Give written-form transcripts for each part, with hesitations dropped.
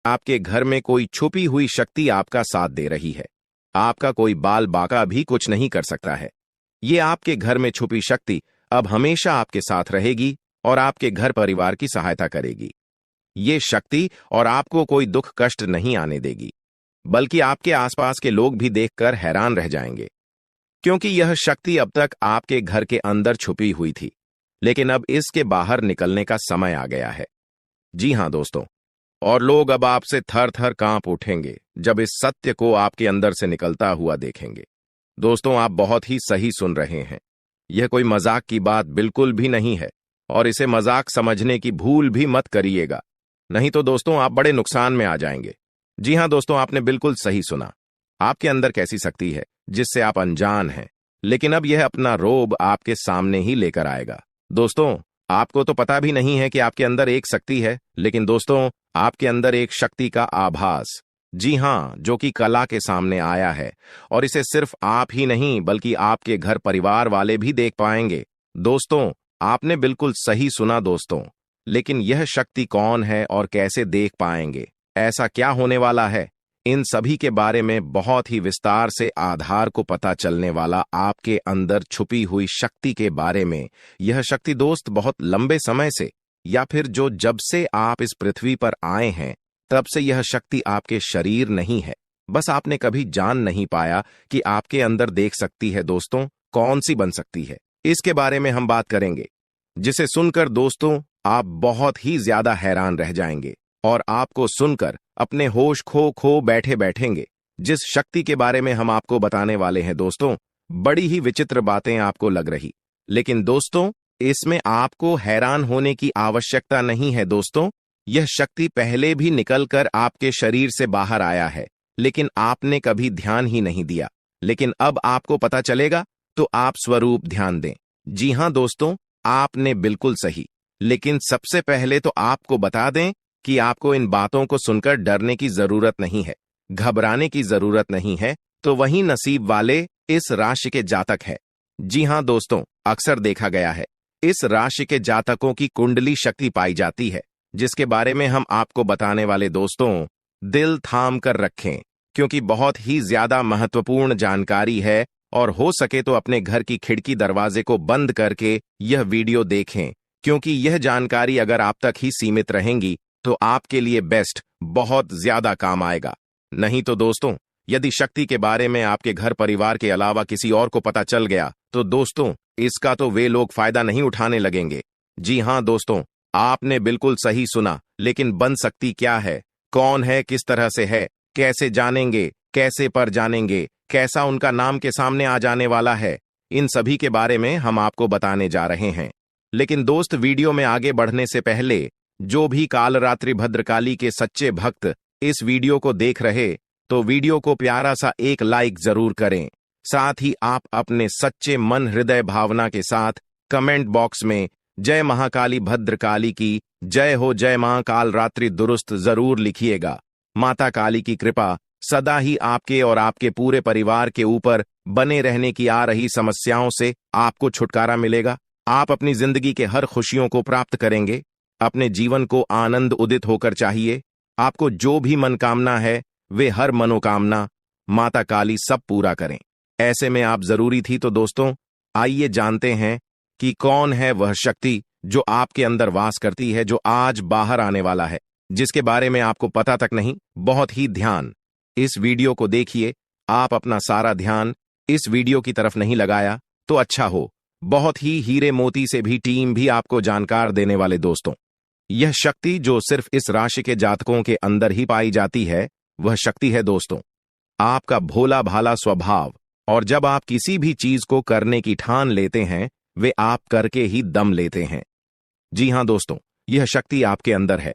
आपके घर में कोई छुपी हुई शक्ति आपका साथ दे रही है। आपका कोई बाल बाका भी कुछ नहीं कर सकता है। ये आपके घर में छुपी शक्ति अब हमेशा आपके साथ रहेगी और आपके घर परिवार की सहायता करेगी। ये शक्ति और आपको कोई दुख कष्ट नहीं आने देगी, बल्कि आपके आसपास के लोग भी देखकर हैरान रह जाएंगे, क्योंकि यह शक्ति अब तक आपके घर के अंदर छुपी हुई थी, लेकिन अब इसके बाहर निकलने का समय आ गया है। जी हां दोस्तों, और लोग अब आपसे थर थर कांप उठेंगे जब इस सत्य को आपके अंदर से निकलता हुआ देखेंगे। दोस्तों, आप बहुत ही सही सुन रहे हैं। यह कोई मजाक की बात बिल्कुल भी नहीं है, और इसे मजाक समझने की भूल भी मत करिएगा, नहीं तो दोस्तों आप बड़े नुकसान में आ जाएंगे। जी हां दोस्तों, आपने बिल्कुल सही सुना। आपके अंदर कैसी शक्ति है जिससे आप अनजान हैं, लेकिन अब यह अपना रोब आपके सामने ही लेकर आएगा। दोस्तों, आपको तो पता भी नहीं है कि आपके अंदर एक शक्ति है, लेकिन दोस्तों आपके अंदर एक शक्ति का आभास, जी हां, जो कि कला के सामने आया है, और इसे सिर्फ आप ही नहीं बल्कि आपके घर परिवार वाले भी देख पाएंगे। दोस्तों, आपने बिल्कुल सही सुना दोस्तों, लेकिन यह शक्ति कौन है और कैसे देख पाएंगे, ऐसा क्या होने वाला है, इन सभी के बारे में बहुत ही विस्तार से आधार को पता चलने वाला आपके अंदर छुपी हुई शक्ति के बारे में। यह शक्ति दोस्त बहुत लंबे समय से, या फिर जो जब से आप इस पृथ्वी पर आए हैं तब से यह शक्ति आपके शरीर नहीं है, बस आपने कभी जान नहीं पाया कि आपके अंदर देख सकती है। दोस्तों, कौन सी बन सकती है, इसके बारे में हम बात करेंगे, जिसे सुनकर दोस्तों आप बहुत ही ज्यादा हैरान रह जाएंगे और आपको सुनकर अपने होश खो बैठे बैठेंगे। जिस शक्ति के बारे में हम आपको बताने वाले हैं दोस्तों, बड़ी ही विचित्र बातें आपको लग रही, लेकिन दोस्तों इसमें आपको हैरान होने की आवश्यकता नहीं है। दोस्तों, यह शक्ति पहले भी निकलकर आपके शरीर से बाहर आया है, लेकिन आपने कभी ध्यान ही नहीं दिया, लेकिन अब आपको पता चलेगा, तो आप स्वरूप ध्यान दें। जी हां दोस्तों, आपने बिल्कुल सही, लेकिन सबसे पहले तो आपको बता दें कि आपको इन बातों को सुनकर डरने की जरूरत नहीं है, घबराने की जरूरत नहीं है, तो वही नसीब वाले इस राशि के जातक है। जी हां दोस्तों, अक्सर देखा गया है इस राशि के जातकों की कुंडली शक्ति पाई जाती है, जिसके बारे में हम आपको बताने वाले दोस्तों दिल थाम कर रखें, क्योंकि बहुत ही ज्यादा महत्वपूर्ण जानकारी है, और हो सके तो अपने घर की खिड़की दरवाजे को बंद करके यह वीडियो देखें, क्योंकि यह जानकारी अगर आप तक ही सीमित रहेंगी तो आपके लिए बेस्ट बहुत ज्यादा काम आएगा। नहीं तो दोस्तों, यदि शक्ति के बारे में आपके घर परिवार के अलावा किसी और को पता चल गया तो दोस्तों इसका तो वे लोग फायदा नहीं उठाने लगेंगे। जी हां दोस्तों, आपने बिल्कुल सही सुना, लेकिन बन सकती क्या है, कौन है, किस तरह से है, कैसे जानेंगे, कैसे पर जानेंगे, कैसा उनका नाम के सामने आ जाने वाला है, इन सभी के बारे में हम आपको बताने जा रहे हैं। लेकिन दोस्त, वीडियो में आगे बढ़ने से पहले जो भी कालरात्रि भद्रकाली के सच्चे भक्त इस वीडियो को देख रहे, तो वीडियो को प्यारा सा एक लाइक जरूर करें। साथ ही आप अपने सच्चे मन हृदय भावना के साथ कमेंट बॉक्स में जय महाकाली भद्रकाली की जय हो, जय मां कालरात्रि दुरुस्त जरूर लिखिएगा। माता काली की कृपा सदा ही आपके और आपके पूरे परिवार के ऊपर बने रहने की आ रही समस्याओं से आपको छुटकारा मिलेगा। आप अपनी जिंदगी के हर खुशियों को प्राप्त करेंगे। अपने जीवन को आनंद उदित होकर चाहिए। आपको जो भी मनोकामना है, वे हर मनोकामना माता काली सब पूरा करें। ऐसे में आप जरूरी थी, तो दोस्तों आइए जानते हैं कि कौन है वह शक्ति जो आपके अंदर वास करती है, जो आज बाहर आने वाला है, जिसके बारे में आपको पता तक नहीं। बहुत ही ध्यान इस वीडियो को देखिए। आप अपना सारा ध्यान इस वीडियो की तरफ नहीं लगाया तो अच्छा हो। बहुत ही हीरे मोती से भी टीम भी आपको जानकार देने वाले दोस्तों, यह शक्ति जो सिर्फ इस राशि के जातकों के अंदर ही पाई जाती है, वह शक्ति है दोस्तों आपका भोला भाला स्वभाव। और जब आप किसी भी चीज को करने की ठान लेते हैं, वे आप करके ही दम लेते हैं। जी हां दोस्तों, यह शक्ति आपके अंदर है।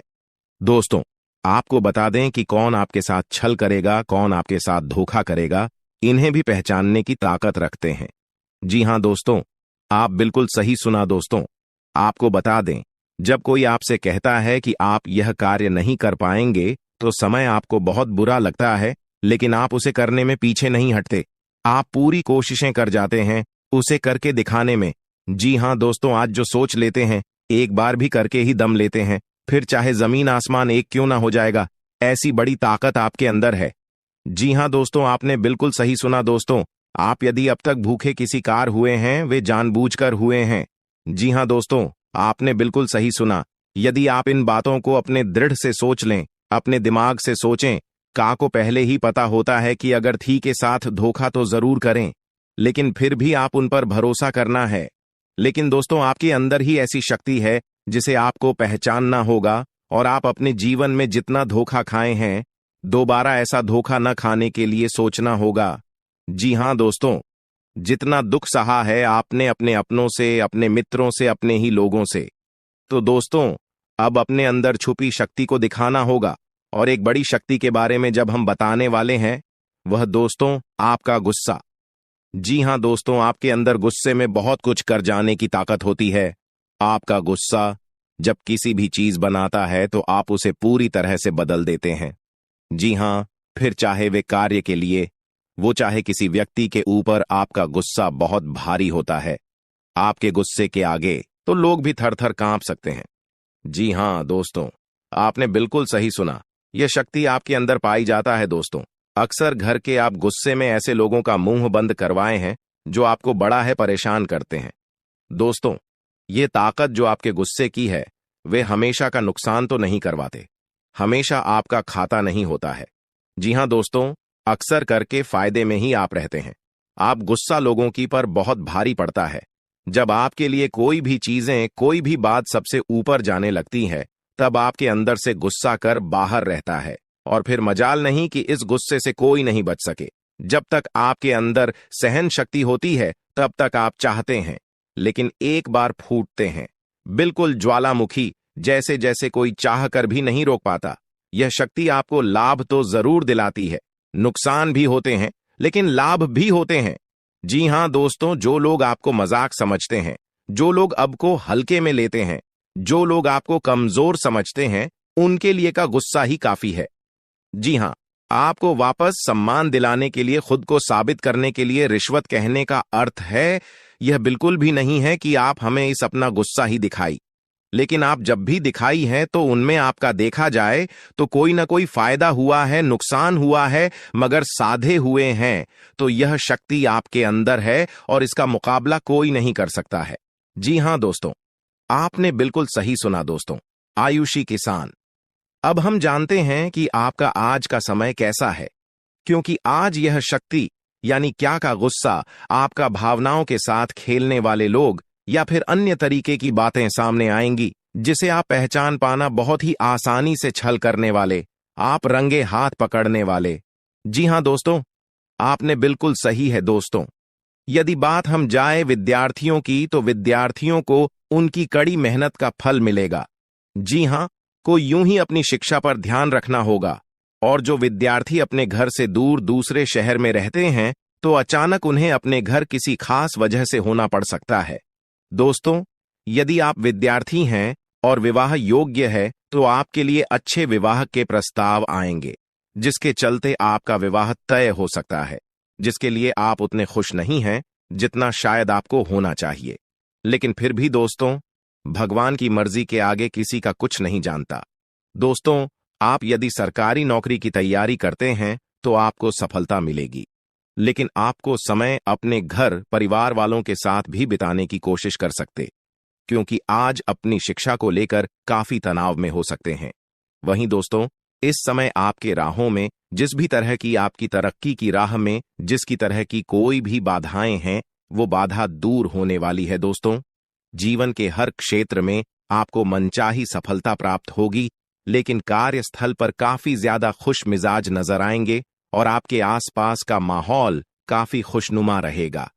दोस्तों, आपको बता दें कि कौन आपके साथ छल करेगा, कौन आपके साथ धोखा करेगा, इन्हें भी पहचानने की ताकत रखते हैं। जी हां दोस्तों, आप बिल्कुल सही सुना दोस्तों। आपको बता दें, जब कोई आपसे कहता है कि आप यह कार्य नहीं कर पाएंगे, तो समय आपको बहुत बुरा लगता है, लेकिन आप उसे करने में पीछे नहीं हटते। आप पूरी कोशिशें कर जाते हैं उसे करके दिखाने में। जी हां दोस्तों, आज जो सोच लेते हैं, एक बार भी करके ही दम लेते हैं, फिर चाहे जमीन आसमान एक क्यों ना हो जाएगा, ऐसी बड़ी ताकत आपके अंदर है। जी हाँ दोस्तों, आपने बिल्कुल सही सुना दोस्तों। आप यदि अब तक भूखे किसी कार हुए हैं, वे जानबूझकर हुए हैं। जी हाँ दोस्तों, आपने बिल्कुल सही सुना। यदि आप इन बातों को अपने दृढ़ से सोच लें, अपने दिमाग से सोचें, को पहले ही पता होता है कि अगर थी के साथ धोखा तो जरूर करें, लेकिन फिर भी आप उन पर भरोसा करना है। लेकिन दोस्तों, आपके अंदर ही ऐसी शक्ति है जिसे आपको पहचानना होगा, और आप अपने जीवन में जितना धोखा खाए हैं, दोबारा ऐसा धोखा न खाने के लिए सोचना होगा। जी हाँ दोस्तों, जितना दुख सहा है आपने अपने अपनों से, अपने मित्रों से, अपने ही लोगों से, तो दोस्तों अब अपने अंदर छुपी शक्ति को दिखाना होगा। और एक बड़ी शक्ति के बारे में जब हम बताने वाले हैं, वह दोस्तों आपका गुस्सा। जी हाँ दोस्तों, आपके अंदर गुस्से में बहुत कुछ कर जाने की ताकत होती है। आपका गुस्सा जब किसी भी चीज बनाता है तो आप उसे पूरी तरह से बदल देते हैं। जी हाँ, फिर चाहे वे कार्य के लिए, वो चाहे किसी व्यक्ति के ऊपर, आपका गुस्सा बहुत भारी होता है। आपके गुस्से के आगे तो लोग भी थर थर कांप सकते हैं। जी हाँ दोस्तों, आपने बिल्कुल सही सुना। यह शक्ति आपके अंदर पाई जाता है दोस्तों। अक्सर घर के आप गुस्से में ऐसे लोगों का मुंह बंद करवाए हैं जो आपको बड़ा है परेशान करते हैं। दोस्तों, ये ताकत जो आपके गुस्से की है, वे हमेशा का नुकसान तो नहीं करवाते, हमेशा आपका खाता नहीं होता है। जी हाँ दोस्तों, अक्सर करके फायदे में ही आप रहते हैं। आप गुस्सा लोगों की पर बहुत भारी पड़ता है। जब आपके लिए कोई भी चीजें, कोई भी बात सबसे ऊपर जाने लगती है, तब आपके अंदर से गुस्सा कर बाहर रहता है, और फिर मजाल नहीं कि इस गुस्से से कोई नहीं बच सके। जब तक आपके अंदर सहन शक्ति होती है, तब तक आप चाहते हैं, लेकिन एक बार फूटते हैं, बिल्कुल ज्वालामुखी जैसे, जैसे कोई चाह कर भी नहीं रोक पाता। यह शक्ति आपको लाभ तो जरूर दिलाती है, नुकसान भी होते हैं, लेकिन लाभ भी होते हैं। जी हाँ दोस्तों, जो लोग आपको मजाक समझते हैं, जो लोग अब को हल्के में लेते हैं, जो लोग आपको कमजोर समझते हैं, उनके लिए का गुस्सा ही काफी है। जी हाँ, आपको वापस सम्मान दिलाने के लिए, खुद को साबित करने के लिए रिश्वत कहने का अर्थ है, यह बिल्कुल भी नहीं है कि आप हमें इस अपना गुस्सा ही दिखाई। लेकिन आप जब भी दिखाई है तो उनमें आपका देखा जाए तो कोई ना कोई फायदा हुआ है, नुकसान हुआ है, मगर साधे हुए हैं तो यह शक्ति आपके अंदर है और इसका मुकाबला कोई नहीं कर सकता है। जी हाँ दोस्तों, आपने बिल्कुल सही सुना दोस्तों। आयुषी किसान, अब हम जानते हैं कि आपका आज का समय कैसा है, क्योंकि आज यह शक्ति यानी क्या का गुस्सा, आपका भावनाओं के साथ खेलने वाले लोग या फिर अन्य तरीके की बातें सामने आएंगी, जिसे आप पहचान पाना बहुत ही आसानी से छल करने वाले, आप रंगे हाथ पकड़ने वाले। जी हाँ दोस्तों, आपने बिल्कुल सही है दोस्तों। यदि बात हम जाए विद्यार्थियों की, तो विद्यार्थियों को उनकी कड़ी मेहनत का फल मिलेगा। जी हाँ, को यूं ही अपनी शिक्षा पर ध्यान रखना होगा। और जो विद्यार्थी अपने घर से दूर दूसरे शहर में रहते हैं, तो अचानक उन्हें अपने घर किसी खास वजह से होना पड़ सकता है। दोस्तों, यदि आप विद्यार्थी हैं और विवाह योग्य है, तो आपके लिए अच्छे विवाह के प्रस्ताव आएंगे, जिसके चलते आपका विवाह तय हो सकता है, जिसके लिए आप उतने खुश नहीं हैं जितना शायद आपको होना चाहिए। लेकिन फिर भी दोस्तों, भगवान की मर्जी के आगे किसी का कुछ नहीं जानता। दोस्तों, आप यदि सरकारी नौकरी की तैयारी करते हैं तो आपको सफलता मिलेगी, लेकिन आपको समय अपने घर परिवार वालों के साथ भी बिताने की कोशिश कर सकते, क्योंकि आज अपनी शिक्षा को लेकर काफी तनाव में हो सकते हैं। वहीं दोस्तों, इस समय आपके राहों में, जिस भी तरह की आपकी तरक्की की राह में जिसकी तरह की कोई भी बाधाएं हैं, वो बाधा दूर होने वाली है दोस्तों। जीवन के हर क्षेत्र में आपको मनचाही सफलता प्राप्त होगी, लेकिन कार्यस्थल पर काफी ज्यादा खुश मिजाज नजर आएंगे और आपके आसपास का माहौल काफी खुशनुमा रहेगा,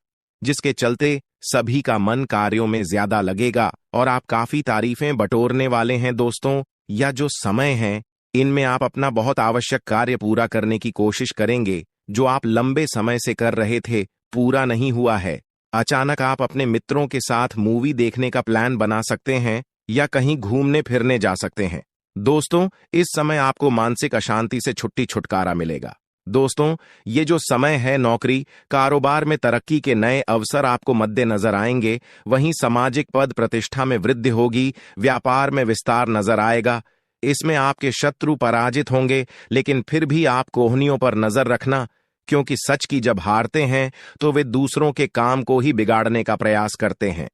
जिसके चलते सभी का मन कार्यों में ज्यादा लगेगा और आप काफी तारीफें बटोरने वाले हैं दोस्तों। या जो समय है, इनमें आप अपना बहुत आवश्यक कार्य पूरा करने की कोशिश करेंगे, जो आप लंबे समय से कर रहे थे, पूरा नहीं हुआ है। अचानक आप अपने मित्रों के साथ मूवी देखने का प्लान बना सकते हैं या कहीं घूमने फिरने जा सकते हैं। दोस्तों, इस समय आपको मानसिक अशांति से छुटकारा मिलेगा। दोस्तों, ये जो समय है, नौकरी कारोबार में तरक्की के नए अवसर आपको मद्देनजर आएंगे, वहीं सामाजिक पद प्रतिष्ठा में वृद्धि होगी, व्यापार में विस्तार नजर आएगा। इसमें आपके शत्रु पराजित होंगे, लेकिन फिर भी आप कोहनियों पर नजर रखना, क्योंकि सच की जब हारते हैं तो वे दूसरों के काम को ही बिगाड़ने का प्रयास करते हैं।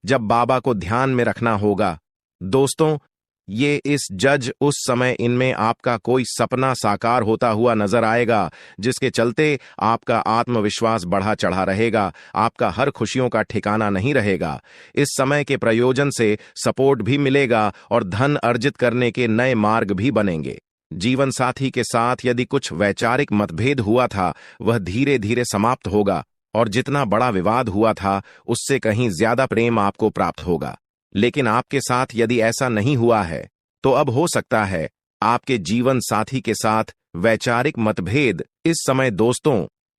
जब बाबा को ध्यान में रखना होगा दोस्तों, ये इस जज उस समय इनमें आपका कोई सपना साकार होता हुआ नजर आएगा, जिसके चलते आपका आत्मविश्वास बढ़ा चढ़ा रहेगा, आपका हर खुशियों का ठिकाना नहीं रहेगा। इस समय के प्रयोजन से सपोर्ट भी मिलेगा और धन अर्जित करने के नए मार्ग भी बनेंगे। जीवन साथी के साथ यदि कुछ वैचारिक मतभेद हुआ था, वह धीरे धीरे समाप्त होगा और जितना बड़ा विवाद हुआ था उससे कहीं ज्यादा प्रेम आपको प्राप्त होगा। लेकिन आपके साथ यदि ऐसा नहीं हुआ है तो अब हो सकता है आपके जीवन साथी के साथ वैचारिक मतभेद। इस समय दोस्तों,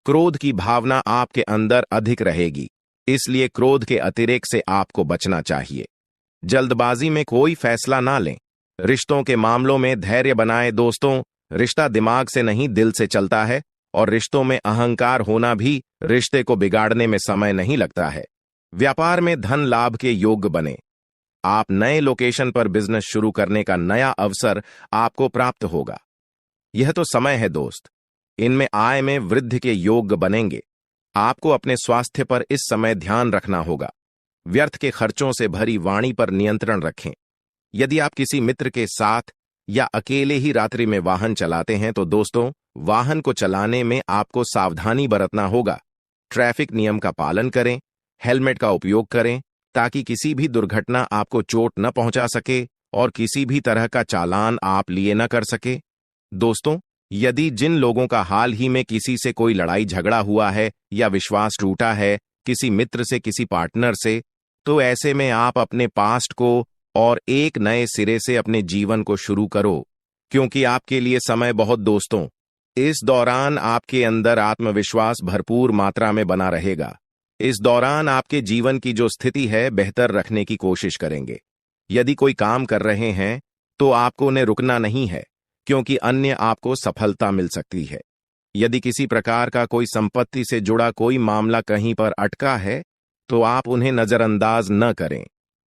क्रोध की भावना आपके अंदर अधिक रहेगी, इसलिए क्रोध के अतिरेक से आपको बचना चाहिए। जल्दबाजी में कोई फैसला ना लें। रिश्तों के मामलों में धैर्य बनाए दोस्तों। रिश्ता दिमाग से नहीं दिल से चलता है और रिश्तों में अहंकार होना भी रिश्ते को बिगाड़ने में समय नहीं लगता है। व्यापार में धन लाभ के योग्य बने। आप नए लोकेशन पर बिजनेस शुरू करने का नया अवसर आपको प्राप्त होगा। यह तो समय है दोस्त, इनमें आय में वृद्धि के योग्य बनेंगे। आपको अपने स्वास्थ्य पर इस समय ध्यान रखना होगा। व्यर्थ के खर्चों से भरी वाणी पर नियंत्रण रखें। यदि आप किसी मित्र के साथ या अकेले ही रात्रि में वाहन चलाते हैं तो दोस्तों, वाहन को चलाने में आपको सावधानी बरतना होगा। ट्रैफिक नियम का पालन करें, हेलमेट का उपयोग करें ताकि किसी भी दुर्घटना आपको चोट न पहुंचा सके और किसी भी तरह का चालान आप लिए न कर सके। दोस्तों, यदि जिन लोगों का हाल ही में किसी से कोई लड़ाई झगड़ा हुआ है या विश्वास टूटा है किसी मित्र से, किसी पार्टनर से, तो ऐसे में आप अपने पास्ट को और एक नए सिरे से अपने जीवन को शुरू करो, क्योंकि आपके लिए समय बहुत दोस्तों। इस दौरान आपके अंदर आत्मविश्वास भरपूर मात्रा में बना रहेगा। इस दौरान आपके जीवन की जो स्थिति है बेहतर रखने की कोशिश करेंगे। यदि कोई काम कर रहे हैं तो आपको उन्हें रुकना नहीं है, क्योंकि अन्य आपको सफलता मिल सकती है। यदि किसी प्रकार का कोई संपत्ति से जुड़ा कोई मामला कहीं पर अटका है तो आप उन्हें नजरअंदाज न करें।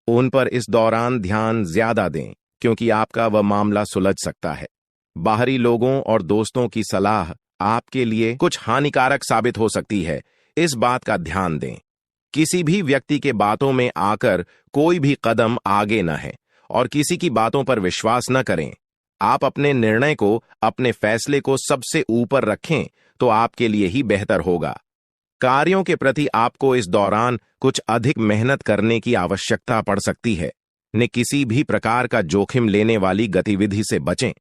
उन पर इस दौरान ध्यान ज्यादा दें, क्योंकि आपका वह मामला सुलझ सकता है। बाहरी लोगों और दोस्तों की सलाह आपके लिए कुछ हानिकारक साबित हो सकती है, इस बात का ध्यान दें। किसी भी व्यक्ति के बातों में आकर कोई भी कदम आगे न है और किसी की बातों पर विश्वास न करें। आप अपने निर्णय को, अपने फैसले को सबसे ऊपर रखें तो आपके लिए ही बेहतर होगा। कार्यों के प्रति आपको इस दौरान कुछ अधिक मेहनत करने की आवश्यकता पड़ सकती है। ने किसी भी प्रकार का जोखिम लेने वाली गतिविधि से बचें,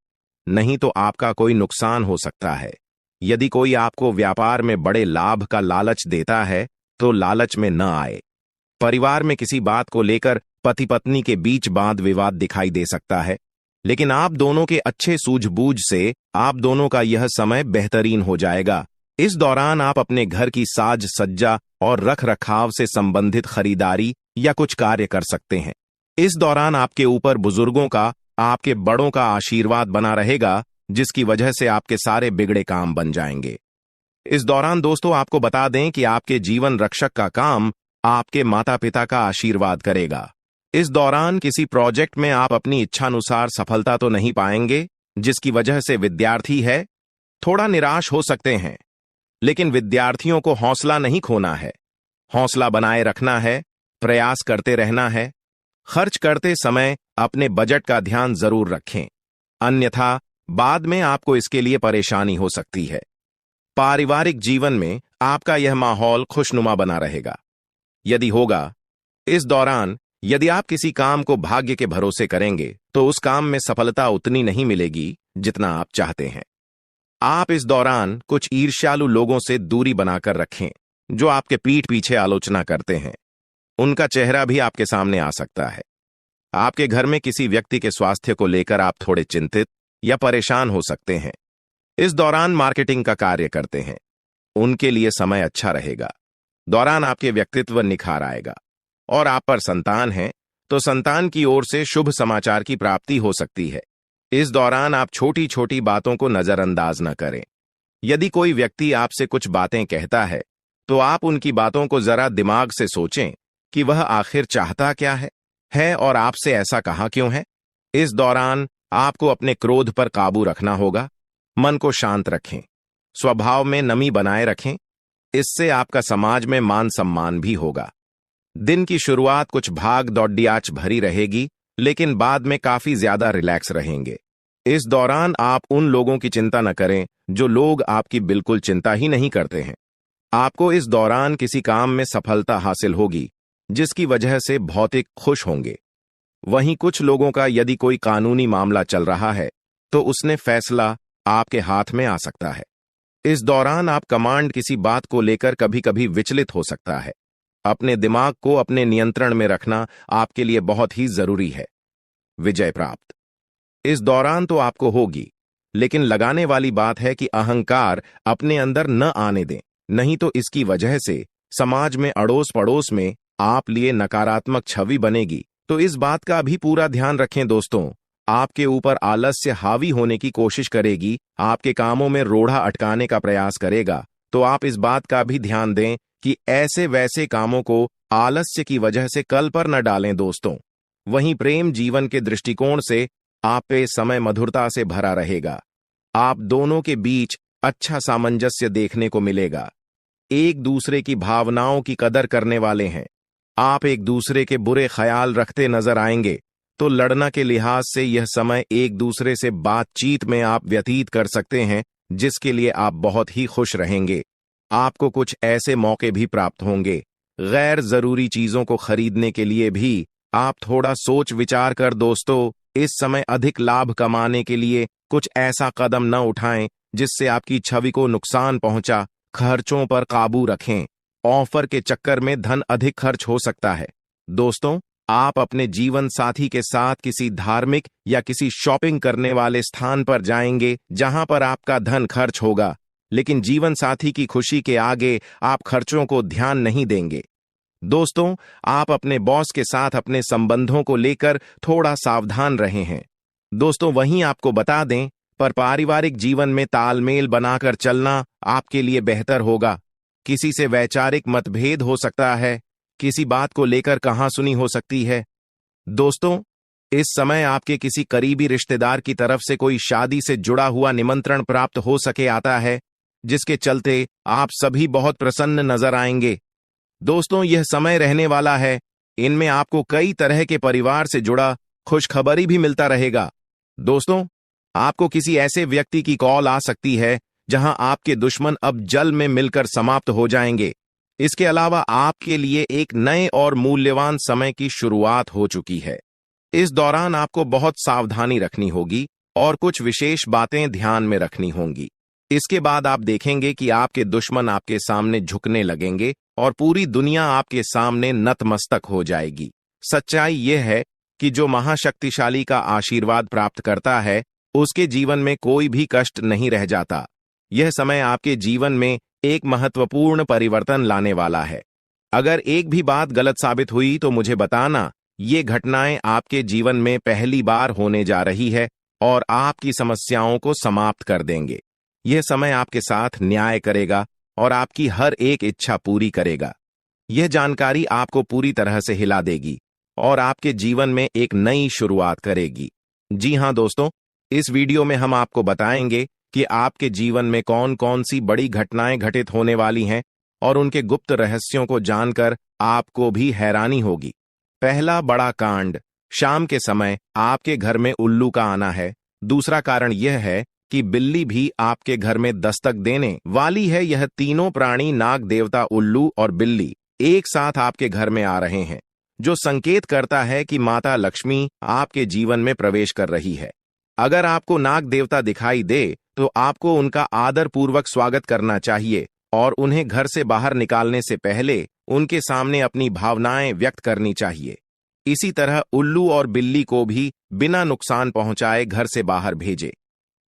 नहीं तो आपका कोई नुकसान हो सकता है। यदि कोई आपको व्यापार में बड़े लाभ का लालच देता है तो लालच में न आए। परिवार में किसी बात को लेकर पति पत्नी के बीच वाद विवाद दिखाई दे सकता है, लेकिन आप दोनों के अच्छे सूझबूझ से आप दोनों का यह समय बेहतरीन हो जाएगा। इस दौरान आप अपने घर की साज सज्जा और रख रखाव से संबंधित खरीदारी या कुछ कार्य कर सकते हैं। इस दौरान आपके ऊपर बुजुर्गों का, आपके बड़ों का आशीर्वाद बना रहेगा, जिसकी वजह से आपके सारे बिगड़े काम बन जाएंगे। इस दौरान दोस्तों आपको बता दें कि आपके जीवन रक्षक का काम आपके माता पिता का आशीर्वाद करेगा। इस दौरान किसी प्रोजेक्ट में आप अपनी इच्छानुसार सफलता तो नहीं पाएंगे, जिसकी वजह से विद्यार्थी है थोड़ा निराश हो सकते हैं, लेकिन विद्यार्थियों को हौसला नहीं खोना है। हौसला बनाए रखना है, प्रयास करते रहना है। खर्च करते समय अपने बजट का ध्यान जरूर रखें, अन्यथा बाद में आपको इसके लिए परेशानी हो सकती है। पारिवारिक जीवन में आपका यह माहौल खुशनुमा बना रहेगा। यदि होगा, इस दौरान यदि आप किसी काम को भाग्य के भरोसे करेंगे तो उस काम में सफलता उतनी नहीं मिलेगी जितना आप चाहते हैं। आप इस दौरान कुछ ईर्ष्यालु लोगों से दूरी बनाकर रखें, जो आपके पीठ पीछे आलोचना करते हैं। उनका चेहरा भी आपके सामने आ सकता है। आपके घर में किसी व्यक्ति के स्वास्थ्य को लेकर आप थोड़े चिंतित या परेशान हो सकते हैं। इस दौरान मार्केटिंग का कार्य करते हैं, उनके लिए समय अच्छा रहेगा। दौरान आपके व्यक्तित्व निखार आएगा। और आप पर संतान है तो संतान की ओर से शुभ समाचार की प्राप्ति हो सकती है। इस दौरान आप छोटी छोटी बातों को नजरअंदाज न करें। यदि कोई व्यक्ति आपसे कुछ बातें कहता है तो आप उनकी बातों को जरा दिमाग से सोचें कि वह आखिर चाहता क्या है और आपसे ऐसा कहा क्यों है। इस दौरान आपको अपने क्रोध पर काबू रखना होगा। मन को शांत रखें, स्वभाव में नमी बनाए रखें। इससे आपका समाज में मान सम्मान भी होगा। दिन की शुरुआत कुछ भाग दौड़ियाच भरी रहेगी, लेकिन बाद में काफी ज्यादा रिलैक्स रहेंगे। इस दौरान आप उन लोगों की चिंता न करें जो लोग आपकी बिल्कुल चिंता ही नहीं करते हैं। आपको इस दौरान किसी काम में सफलता हासिल होगी, जिसकी वजह से भौतिक खुश होंगे। वहीं कुछ लोगों का यदि कोई कानूनी मामला चल रहा है तो उसने फैसला आपके हाथ में आ सकता है। इस दौरान आप कमांड किसी बात को लेकर कभी कभी विचलित हो सकता है। अपने दिमाग को अपने नियंत्रण में रखना आपके लिए बहुत ही जरूरी है। विजय प्राप्त इस दौरान तो आपको होगी, लेकिन लगाने वाली बात है कि अहंकार अपने अंदर न आने दें, नहीं तो इसकी वजह से समाज में अड़ोस पड़ोस में आप लिए नकारात्मक छवि बनेगी। तो इस बात का भी पूरा ध्यान रखें दोस्तों। आपके ऊपर आलस्य हावी होने की कोशिश करेगी, आपके कामों में रोड़ा अटकाने का प्रयास करेगा। तो आप इस बात का भी ध्यान दें कि ऐसे वैसे कामों को आलस्य की वजह से कल पर न डालें दोस्तों। वहीं प्रेम जीवन के दृष्टिकोण से आप पे समय मधुरता से भरा रहेगा। आप दोनों के बीच अच्छा सामंजस्य देखने को मिलेगा। एक दूसरे की भावनाओं की कदर करने वाले हैं। आप एक दूसरे के बुरे ख्याल रखते नजर आएंगे, तो लड़ना के लिहाज से यह समय एक दूसरे से बातचीत में आप व्यतीत कर सकते हैं, जिसके लिए आप बहुत ही खुश रहेंगे। आपको कुछ ऐसे मौके भी प्राप्त होंगे। गैर जरूरी चीजों को खरीदने के लिए भी आप थोड़ा सोच विचार कर दोस्तों इस समय अधिक लाभ कमाने के लिए कुछ ऐसा कदम न उठाएं जिससे आपकी छवि को नुकसान पहुंचा। खर्चों पर काबू रखें। ऑफर के चक्कर में धन अधिक खर्च हो सकता है। दोस्तों, आप अपने जीवन साथी के साथ किसी धार्मिक या किसी शॉपिंग करने वाले स्थान पर जाएंगे जहां पर आपका धन खर्च होगा, लेकिन जीवन साथी की खुशी के आगे आप खर्चों को ध्यान नहीं देंगे। दोस्तों, आप अपने बॉस के साथ अपने संबंधों को लेकर थोड़ा सावधान रहे हैं। दोस्तों, वहीं आपको बता दें, पर पारिवारिक जीवन में तालमेल बनाकर चलना आपके लिए बेहतर होगा। किसी से वैचारिक मतभेद हो सकता है, किसी बात को लेकर कहासुनी हो सकती है। दोस्तों, इस समय आपके किसी करीबी रिश्तेदार की तरफ से कोई शादी से जुड़ा हुआ निमंत्रण प्राप्त हो सके आता है, जिसके चलते आप सभी बहुत प्रसन्न नजर आएंगे। दोस्तों, यह समय रहने वाला है। इनमें आपको कई तरह के परिवार से जुड़ा खुशखबरी भी मिलता रहेगा। दोस्तों, आपको किसी ऐसे व्यक्ति की कॉल आ सकती है जहां आपके दुश्मन अब जल में मिलकर समाप्त हो जाएंगे। इसके अलावा आपके लिए एक नए और मूल्यवान समय की शुरुआत हो चुकी है। इस दौरान आपको बहुत सावधानी रखनी होगी और कुछ विशेष बातें ध्यान में रखनी होंगी। इसके बाद आप देखेंगे कि आपके दुश्मन आपके सामने झुकने लगेंगे और पूरी दुनिया आपके सामने नतमस्तक हो जाएगी। सच्चाई यह है कि जो महाशक्तिशाली का आशीर्वाद प्राप्त करता है, उसके जीवन में कोई भी कष्ट नहीं रह जाता। यह समय आपके जीवन में एक महत्वपूर्ण परिवर्तन लाने वाला है। अगर एक भी बात गलत साबित हुई तो मुझे बताना। ये घटनाएं आपके जीवन में पहली बार होने जा रही है और आपकी समस्याओं को समाप्त कर देंगे। यह समय आपके साथ न्याय करेगा और आपकी हर एक इच्छा पूरी करेगा। यह जानकारी आपको पूरी तरह से हिला देगी और आपके जीवन में एक नई शुरुआत करेगी। जी हां दोस्तों, इस वीडियो में हम आपको बताएंगे कि आपके जीवन में कौन कौन सी बड़ी घटनाएं घटित होने वाली हैं और उनके गुप्त रहस्यों को जानकर आपको भी हैरानी होगी। पहला बड़ा कांड, शाम के समय आपके घर में उल्लू का आना है। दूसरा कारण यह है कि बिल्ली भी आपके घर में दस्तक देने वाली है। यह तीनों प्राणी, नाग देवता, उल्लू और बिल्ली, एक साथ आपके घर में आ रहे हैं, जो संकेत करता है कि माता लक्ष्मी आपके जीवन में प्रवेश कर रही है। अगर आपको नाग देवता दिखाई दे तो आपको उनका आदर पूर्वक स्वागत करना चाहिए और उन्हें घर से बाहर निकालने से पहले उनके सामने अपनी भावनाएं व्यक्त करनी चाहिए। इसी तरह उल्लू और बिल्ली को भी बिना नुकसान पहुंचाए घर से बाहर भेजे।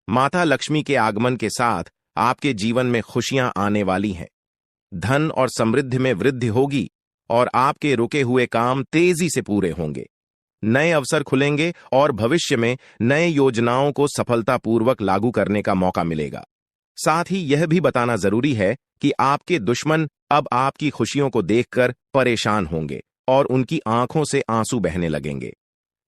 माता लक्ष्मी के आगमन के साथ आपके जीवन में खुशियां आने वाली हैं। धन और समृद्धि में वृद्धि होगी और आपके रुके हुए काम तेजी से पूरे होंगे। नए अवसर खुलेंगे और भविष्य में नए योजनाओं को सफलतापूर्वक लागू करने का मौका मिलेगा। साथ ही यह भी बताना जरूरी है कि आपके दुश्मन अब आपकी खुशियों को देखकर परेशान होंगे और उनकी आंखों से आंसू बहने लगेंगे।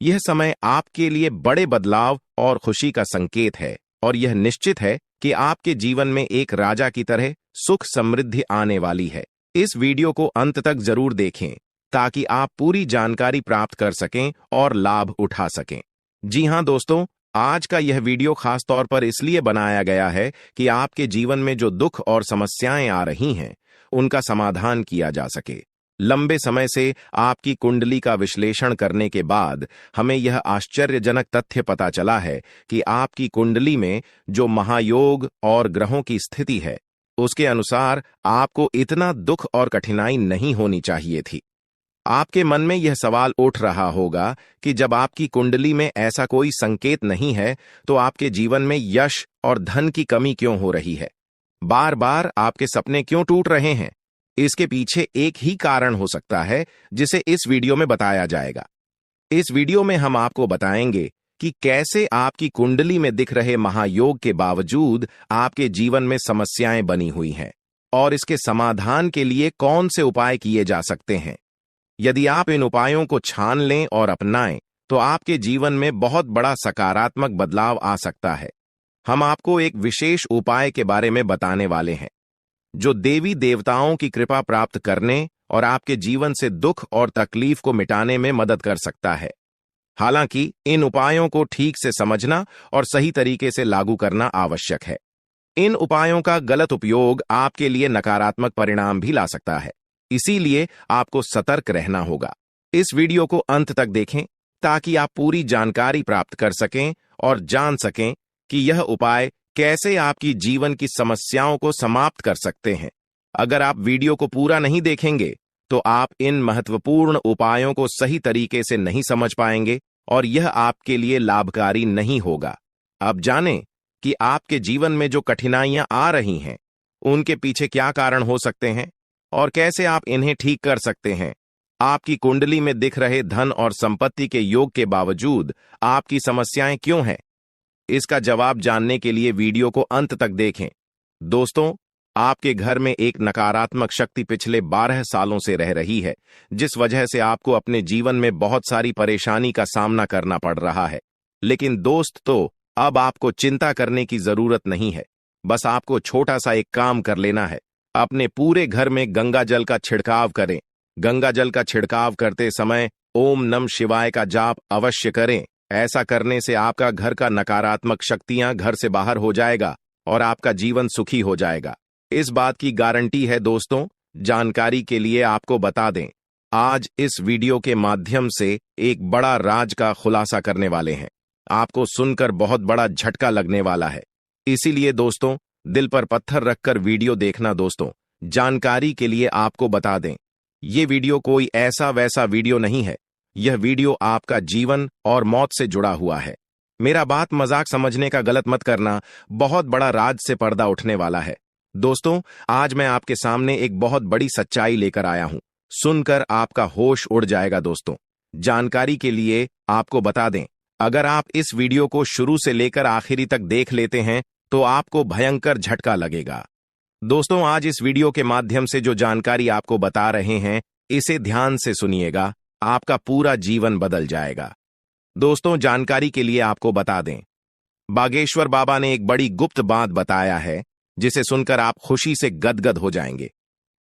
यह समय आपके लिए बड़े बदलाव और खुशी का संकेत है और यह निश्चित है कि आपके जीवन में एक राजा की तरह सुख समृद्धि आने वाली है। इस वीडियो को अंत तक जरूर देखें ताकि आप पूरी जानकारी प्राप्त कर सकें और लाभ उठा सकें। जी हां दोस्तों, आज का यह वीडियो खास तौर पर इसलिए बनाया गया है कि आपके जीवन में जो दुख और समस्याएं आ रही हैं, उनका समाधान किया जा सके। लंबे समय से आपकी कुंडली का विश्लेषण करने के बाद हमें यह आश्चर्यजनक तथ्य पता चला है कि आपकी कुंडली में जो महायोग और ग्रहों की स्थिति है, उसके अनुसार आपको इतना दुख और कठिनाई नहीं होनी चाहिए थी। आपके मन में यह सवाल उठ रहा होगा कि जब आपकी कुंडली में ऐसा कोई संकेत नहीं है, तो आपके जीवन में यश और धन की कमी क्यों हो रही है? बार बार आपके सपने क्यों टूट रहे हैं? इसके पीछे एक ही कारण हो सकता है, जिसे इस वीडियो में बताया जाएगा। इस वीडियो में हम आपको बताएंगे कि कैसे आपकी कुंडली में दिख रहे महायोग के बावजूद आपके जीवन में समस्याएं बनी हुई हैं और इसके समाधान के लिए कौन से उपाय किए जा सकते हैं। यदि आप इन उपायों को छान लें और अपनाएं, तो आपके जीवन में बहुत बड़ा सकारात्मक बदलाव आ सकता है। हम आपको एक विशेष उपाय के बारे में बताने वाले हैं, जो देवी देवताओं की कृपा प्राप्त करने और आपके जीवन से दुख और तकलीफ को मिटाने में मदद कर सकता है। हालांकि इन उपायों को ठीक से समझना और सही तरीके से लागू करना आवश्यक है। इन उपायों का गलत उपयोग आपके लिए नकारात्मक परिणाम भी ला सकता है, इसीलिए आपको सतर्क रहना होगा। इस वीडियो को अंत तक देखें ताकि आप पूरी जानकारी प्राप्त कर सकें और जान सकें कि यह उपाय कैसे आपकी जीवन की समस्याओं को समाप्त कर सकते हैं। अगर आप वीडियो को पूरा नहीं देखेंगे, तो आप इन महत्वपूर्ण उपायों को सही तरीके से नहीं समझ पाएंगे और यह आपके लिए लाभकारी नहीं होगा। अब जानें कि आपके जीवन में जो कठिनाइयां आ रही हैं, उनके पीछे क्या कारण हो सकते हैं और कैसे आप इन्हें ठीक कर सकते हैं। आपकी कुंडली में दिख रहे धन और संपत्ति के योग के बावजूद आपकी समस्याएं क्यों हैं? इसका जवाब जानने के लिए वीडियो को अंत तक देखें। दोस्तों, आपके घर में एक नकारात्मक शक्ति पिछले 12 सालों से रह रही है, जिस वजह से आपको अपने जीवन में बहुत सारी परेशानी का सामना करना पड़ रहा है। लेकिन दोस्त, अब आपको चिंता करने की जरूरत नहीं है। बस आपको छोटा सा एक काम कर लेना है। अपने पूरे घर में गंगा जल का छिड़काव करें। गंगा जल का छिड़काव करते समय ओम नमः शिवाय का जाप अवश्य करें। ऐसा करने से आपका घर का नकारात्मक शक्तियां घर से बाहर हो जाएगा और आपका जीवन सुखी हो जाएगा। इस बात की गारंटी है दोस्तों। जानकारी के लिए आपको बता दें, आज इस वीडियो के माध्यम से एक बड़ा राज का खुलासा करने वाले हैं। आपको सुनकर बहुत बड़ा झटका लगने वाला है, इसीलिए दोस्तों दिल पर पत्थर रखकर वीडियो देखना। दोस्तों, जानकारी के लिए आपको बता दें, ये वीडियो कोई ऐसा वैसा वीडियो नहीं है। यह वीडियो आपका जीवन और मौत से जुड़ा हुआ है। मेरा बात मजाक समझने का गलत मत करना। बहुत बड़ा राज से पर्दा उठने वाला है। दोस्तों, आज मैं आपके सामने एक बहुत बड़ी सच्चाई लेकर आया हूं। सुनकर आपका होश उड़ जाएगा। दोस्तों, जानकारी के लिए आपको बता दें, अगर आप इस वीडियो को शुरू से लेकर आखिरी तक देख लेते हैं, तो आपको भयंकर झटका लगेगा। दोस्तों, आज इस वीडियो के माध्यम से जो जानकारी आपको बता रहे हैं, इसे ध्यान से सुनिएगा। आपका पूरा जीवन बदल जाएगा। दोस्तों, जानकारी के लिए आपको बता दें, बागेश्वर बाबा ने एक बड़ी गुप्त बात बताया है, जिसे सुनकर आप खुशी से गदगद हो जाएंगे।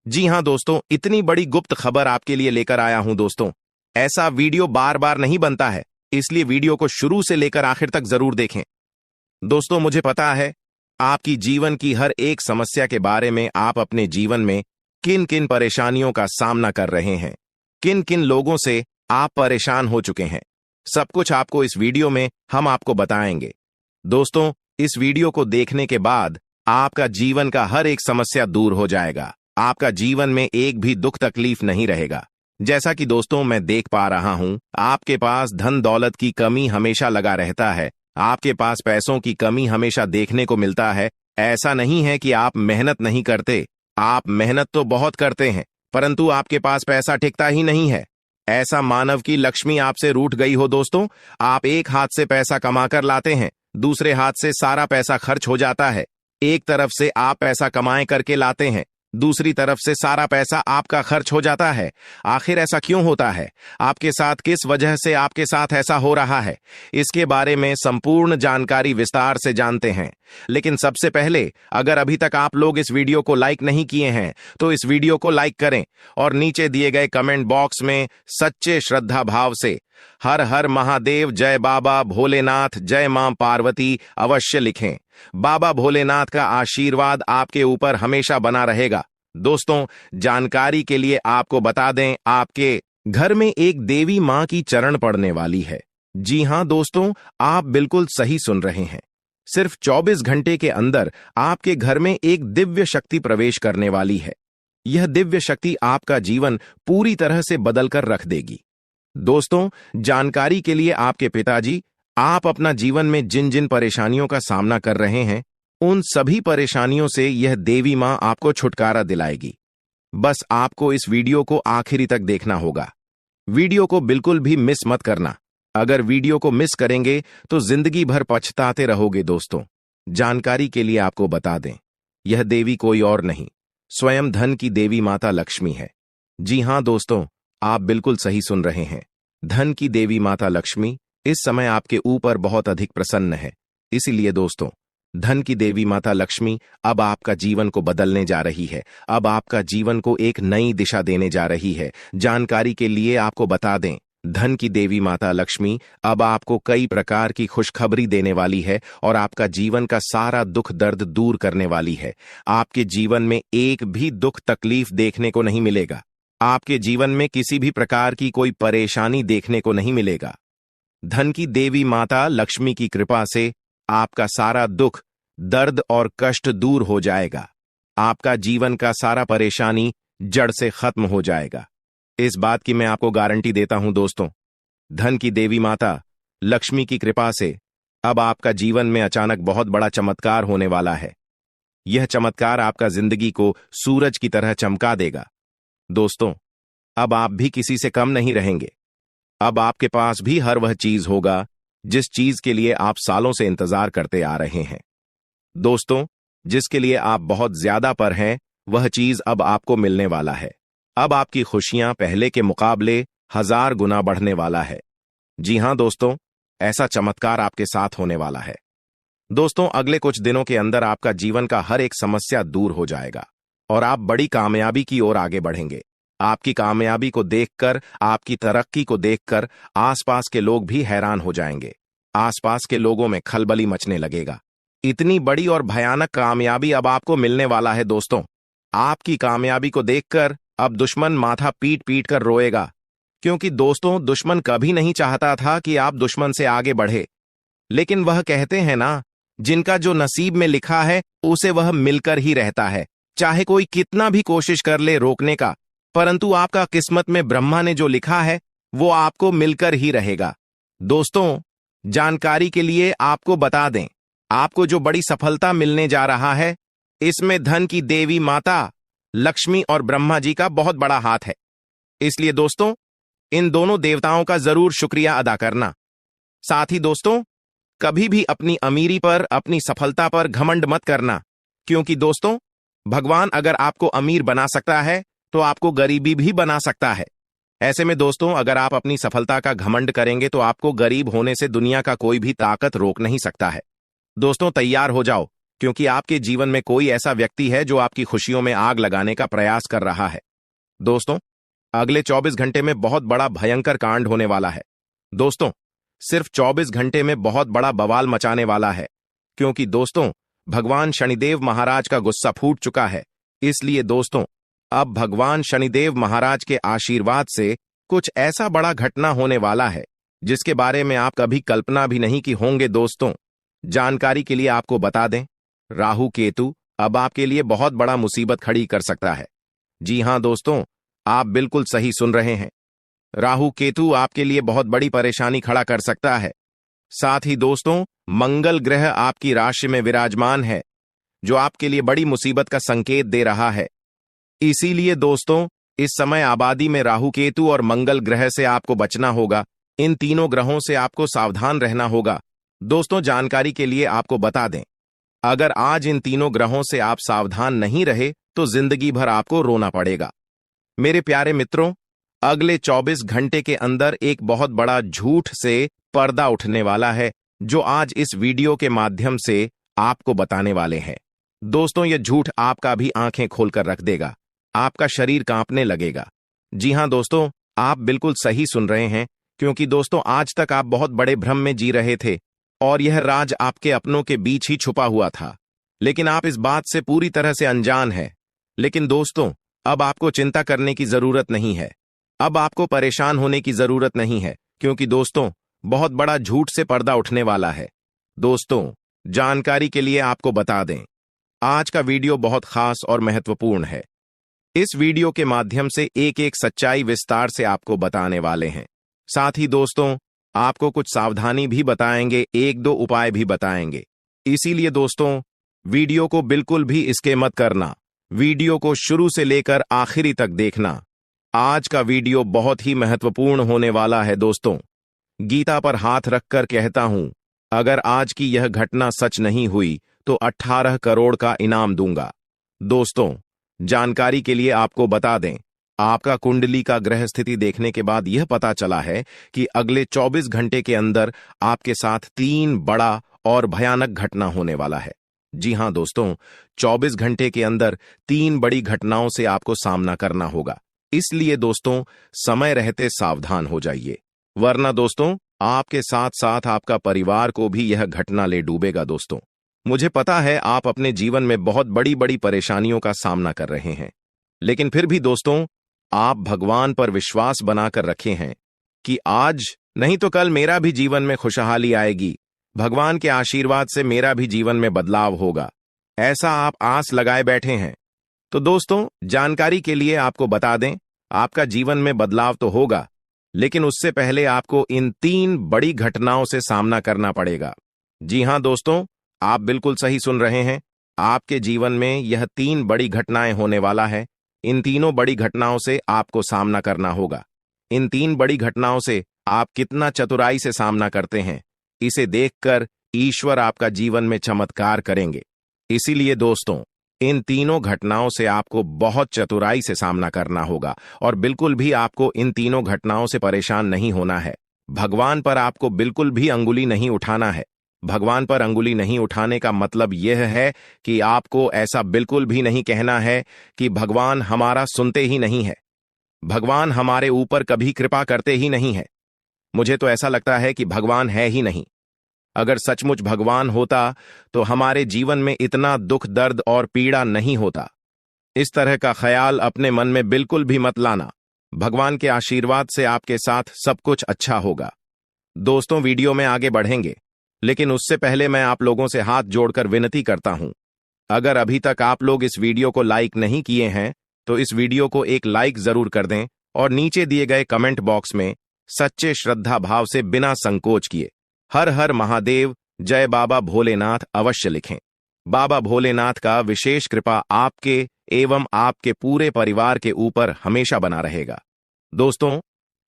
जी हां दोस्तों, इतनी बड़ी गुप्त खबर आपके लिए लेकर आया हूं। दोस्तों, ऐसा वीडियो बार बार नहीं बनता है, इसलिए वीडियो को शुरू से लेकर आखिर तक जरूर देखें। दोस्तों, मुझे पता है आपकी जीवन की हर एक समस्या के बारे में, आप अपने जीवन में किन किन परेशानियों का सामना कर रहे हैं, किन किन लोगों से आप परेशान हो चुके हैं। सब कुछ आपको इस वीडियो में हम आपको बताएंगे। दोस्तों, इस वीडियो को देखने के बाद आपका जीवन का हर एक समस्या दूर हो जाएगा। आपका जीवन में एक भी दुख तकलीफ नहीं रहेगा। जैसा कि दोस्तों मैं देख पा रहा हूं, आपके पास धन दौलत की कमी हमेशा लगा रहता है। आपके पास पैसों की कमी हमेशा देखने को मिलता है। ऐसा नहीं है कि आप मेहनत नहीं करते, आप मेहनत तो बहुत करते हैं, परंतु आपके पास पैसा टिकता ही नहीं है। ऐसा मानव की लक्ष्मी आपसे रूठ गई हो। दोस्तों, आप एक हाथ से पैसा कमाकर लाते हैं, दूसरे हाथ से सारा पैसा खर्च हो जाता है। एक तरफ से आप पैसा कमाए करके लाते हैं, दूसरी तरफ से सारा पैसा आपका खर्च हो जाता है। आखिर ऐसा क्यों होता है? आपके साथ किस वजह से आपके साथ ऐसा हो रहा है? इसके बारे में संपूर्ण जानकारी विस्तार से जानते हैं। लेकिन सबसे पहले, अगर अभी तक आप लोग इस वीडियो को लाइक नहीं किए हैं तो इस वीडियो को लाइक करें और नीचे दिए गए कमेंट बॉक्स में सच्चे श्रद्धा भाव से हर हर महादेव, जय बाबा भोलेनाथ, जय मां पार्वती अवश्य लिखें। बाबा भोलेनाथ का आशीर्वाद आपके ऊपर हमेशा बना रहेगा। दोस्तों, जानकारी के लिए आपको बता दें, आपके घर में एक देवी मां की चरण पड़ने वाली है। जी हां दोस्तों, आप बिल्कुल सही सुन रहे हैं। सिर्फ 24 घंटे के अंदर आपके घर में एक दिव्य शक्ति प्रवेश करने वाली है। यह दिव्य शक्ति आपका जीवन पूरी तरह से बदलकर रख देगी। दोस्तों, जानकारी के लिए आपके पिताजी, आप अपना जीवन में जिन जिन परेशानियों का सामना कर रहे हैं, उन सभी परेशानियों से यह देवी मां आपको छुटकारा दिलाएगी। बस आपको इस वीडियो को आखिरी तक देखना होगा। वीडियो को बिल्कुल भी मिस मत करना। अगर वीडियो को मिस करेंगे तो जिंदगी भर पछताते रहोगे। दोस्तों, जानकारी के लिए आपको बता दें, यह देवी कोई और नहीं, स्वयं धन की देवी माता लक्ष्मी है। जी हां दोस्तों, आप बिल्कुल सही सुन रहे हैं। धन की देवी माता लक्ष्मी इस समय आपके ऊपर बहुत अधिक प्रसन्न है। इसीलिए दोस्तों, धन की देवी माता लक्ष्मी अब आपका जीवन को बदलने जा रही है। अब आपका जीवन को एक नई दिशा देने जा रही है। जानकारी के लिए आपको बता दें, धन की देवी माता लक्ष्मी अब आपको कई प्रकार की खुशखबरी देने वाली है और आपका जीवन का सारा दुख दर्द दूर करने वाली है। आपके जीवन में एक भी दुख तकलीफ देखने को नहीं मिलेगा। आपके जीवन में किसी भी प्रकार की कोई परेशानी देखने को नहीं मिलेगा। धन की देवी माता लक्ष्मी की कृपा से आपका सारा दुख, दर्द और कष्ट दूर हो जाएगा। आपका जीवन का सारा परेशानी जड़ से खत्म हो जाएगा। इस बात की मैं आपको गारंटी देता हूं दोस्तों। धन की देवी माता लक्ष्मी की कृपा से अब आपका जीवन में अचानक बहुत बड़ा चमत्कार होने वाला है। यह चमत्कार आपका जिंदगी को सूरज की तरह चमका देगा। दोस्तों, अब आप भी किसी से कम नहीं रहेंगे। अब आपके पास भी हर वह चीज होगा जिस चीज के लिए आप सालों से इंतजार करते आ रहे हैं। दोस्तों, जिसके लिए आप बहुत ज्यादा पर हैं, वह चीज अब आपको मिलने वाला है। अब आपकी खुशियां पहले के मुकाबले 1000 गुना बढ़ने वाला है। जी हां दोस्तों, ऐसा चमत्कार आपके साथ होने वाला है। दोस्तों, अगले कुछ दिनों के अंदर आपका जीवन का हर एक समस्या दूर हो जाएगा और आप बड़ी कामयाबी की ओर आगे बढ़ेंगे। आपकी कामयाबी को देखकर, आपकी तरक्की को देखकर आसपास के लोग भी हैरान हो जाएंगे। आसपास के लोगों में खलबली मचने लगेगा। इतनी बड़ी और भयानक कामयाबी अब आपको मिलने वाला है। दोस्तों, आपकी कामयाबी को देखकर अब दुश्मन माथा पीट पीट कर रोएगा, क्योंकि दोस्तों, दुश्मन कभी नहीं चाहता था कि आप दुश्मन से आगे बढ़े। लेकिन वह कहते हैं ना, जिनका जो नसीब में लिखा है उसे वह मिलकर ही रहता है। चाहे कोई कितना भी कोशिश कर ले रोकने का, परंतु आपका किस्मत में ब्रह्मा ने जो लिखा है वो आपको मिलकर ही रहेगा। दोस्तों, जानकारी के लिए आपको बता दें, आपको जो बड़ी सफलता मिलने जा रहा है, इसमें धन की देवी माता लक्ष्मी और ब्रह्मा जी का बहुत बड़ा हाथ है। इसलिए दोस्तों, इन दोनों देवताओं का जरूर शुक्रिया अदा करना। साथ ही दोस्तों, कभी भी अपनी अमीरी पर, अपनी सफलता पर घमंड मत करना, क्योंकि दोस्तों, भगवान अगर आपको अमीर बना सकता है तो आपको गरीबी भी बना सकता है। ऐसे में दोस्तों, अगर आप अपनी सफलता का घमंड करेंगे तो आपको गरीब होने से दुनिया का कोई भी ताकत रोक नहीं सकता है। दोस्तों, तैयार हो जाओ, क्योंकि आपके जीवन में कोई ऐसा व्यक्ति है जो आपकी खुशियों में आग लगाने का प्रयास कर रहा है। दोस्तों, अगले 24 घंटे में बहुत बड़ा भयंकर कांड होने वाला है। दोस्तों, सिर्फ 24 घंटे में बहुत बड़ा बवाल मचाने वाला है, क्योंकि दोस्तों, भगवान शनिदेव महाराज का गुस्सा फूट चुका है। इसलिए दोस्तों, अब भगवान शनिदेव महाराज के आशीर्वाद से कुछ ऐसा बड़ा घटना होने वाला है जिसके बारे में आप कभी कल्पना भी नहीं की होंगे। दोस्तों, जानकारी के लिए आपको बता दें, राहु केतु अब आपके लिए बहुत बड़ा मुसीबत खड़ी कर सकता है। जी हां दोस्तों, आप बिल्कुल सही सुन रहे हैं। राहु केतु आपके लिए बहुत बड़ी परेशानी खड़ा कर सकता है। साथ ही दोस्तों, मंगल ग्रह आपकी राशि में विराजमान है, जो आपके लिए बड़ी मुसीबत का संकेत दे रहा है। इसीलिए दोस्तों, इस समय आबादी में राहु केतु और मंगल ग्रह से आपको बचना होगा। इन तीनों ग्रहों से आपको सावधान रहना होगा। दोस्तों, जानकारी के लिए आपको बता दें, अगर आज इन तीनों ग्रहों से आप सावधान नहीं रहे तो जिंदगी भर आपको रोना पड़ेगा। मेरे प्यारे मित्रों, अगले 24 घंटे के अंदर एक बहुत बड़ा झूठ से पर्दा उठने वाला है, जो आज इस वीडियो के माध्यम से आपको बताने वाले हैं। दोस्तों, यह झूठ आपका भी आंखें खोलकर रख देगा, आपका शरीर कांपने लगेगा। जी हां दोस्तों, आप बिल्कुल सही सुन रहे हैं, क्योंकि दोस्तों आज तक आप बहुत बड़े भ्रम में जी रहे थे और यह राज आपके अपनों के बीच ही छुपा हुआ था, लेकिन आप इस बात से पूरी तरह से अनजान हैं। लेकिन दोस्तों, अब आपको चिंता करने की जरूरत नहीं है, अब आपको परेशान होने की जरूरत नहीं है, क्योंकि दोस्तों बहुत बड़ा झूठ से पर्दा उठने वाला है। दोस्तों, जानकारी के लिए आपको बता दें, आज का वीडियो बहुत खास और महत्वपूर्ण है। इस वीडियो के माध्यम से एक एक सच्चाई विस्तार से आपको बताने वाले हैं। साथ ही दोस्तों, आपको कुछ सावधानी भी बताएंगे, एक दो उपाय भी बताएंगे। इसीलिए दोस्तों, वीडियो को बिल्कुल भी स्किप मत करना, वीडियो को शुरू से लेकर आखिरी तक देखना। आज का वीडियो बहुत ही महत्वपूर्ण होने वाला है। दोस्तों, गीता पर हाथ रखकर कहता हूं, अगर आज की यह घटना सच नहीं हुई तो 18 करोड़ का इनाम दूंगा। दोस्तों, जानकारी के लिए आपको बता दें, आपका कुंडली का ग्रह स्थिति देखने के बाद यह पता चला है कि अगले 24 घंटे के अंदर आपके साथ 3 बड़ा और भयानक घटना होने वाला है। जी हां दोस्तों, 24 घंटे के अंदर 3 बड़ी घटनाओं से आपको सामना करना होगा। इसलिए दोस्तों, समय रहते सावधान हो जाइए, वरना दोस्तों आपके साथ साथ आपका परिवार को भी यह घटना ले डूबेगा। दोस्तों, मुझे पता है आप अपने जीवन में बहुत बड़ी बड़ी परेशानियों का सामना कर रहे हैं, लेकिन फिर भी दोस्तों आप भगवान पर विश्वास बनाकर रखे हैं कि आज नहीं तो कल मेरा भी जीवन में खुशहाली आएगी, भगवान के आशीर्वाद से मेरा भी जीवन में बदलाव होगा, ऐसा आप आस लगाए बैठे हैं। तो दोस्तों, जानकारी के लिए आपको बता दें, आपका जीवन में बदलाव तो होगा, लेकिन उससे पहले आपको इन 3 बड़ी घटनाओं से सामना करना पड़ेगा। जी हां दोस्तों, आप बिल्कुल सही सुन रहे हैं, आपके जीवन में यह 3 बड़ी घटनाएं होने वाला है। इन तीनों बड़ी घटनाओं से आपको सामना करना होगा। इन 3 बड़ी घटनाओं से आप कितना चतुराई से सामना करते हैं, इसे देखकर ईश्वर आपका जीवन में चमत्कार करेंगे। इसीलिए दोस्तों, इन तीनों घटनाओं से आपको बहुत चतुराई से सामना करना होगा और बिल्कुल भी आपको इन तीनों घटनाओं से परेशान नहीं होना है। भगवान पर आपको बिल्कुल भी अंगुली नहीं उठाना है। भगवान पर अंगुली नहीं उठाने का मतलब यह है कि आपको ऐसा बिल्कुल भी नहीं कहना है कि भगवान हमारा सुनते ही नहीं है, भगवान हमारे ऊपर कभी कृपा करते ही नहीं है, मुझे तो ऐसा लगता है कि भगवान है ही नहीं। अगर सचमुच भगवान होता तो हमारे जीवन में इतना दुख, दर्द और पीड़ा नहीं होता। इस तरह का ख्याल अपने मन में बिल्कुल भी मत लाना। भगवान के आशीर्वाद से आपके साथ सब कुछ अच्छा होगा। दोस्तों, वीडियो में आगे बढ़ेंगे, लेकिन उससे पहले मैं आप लोगों से हाथ जोड़कर विनती करता हूं, अगर अभी तक आप लोग इस वीडियो को लाइक नहीं किए हैं तो इस वीडियो को एक लाइक जरूर कर दें और नीचे दिए गए कमेंट बॉक्स में सच्चे श्रद्धा भाव से बिना संकोच किए हर हर महादेव, जय बाबा भोलेनाथ अवश्य लिखें। बाबा भोलेनाथ का विशेष कृपा आपके एवं आपके पूरे परिवार के ऊपर हमेशा बना रहेगा। दोस्तों,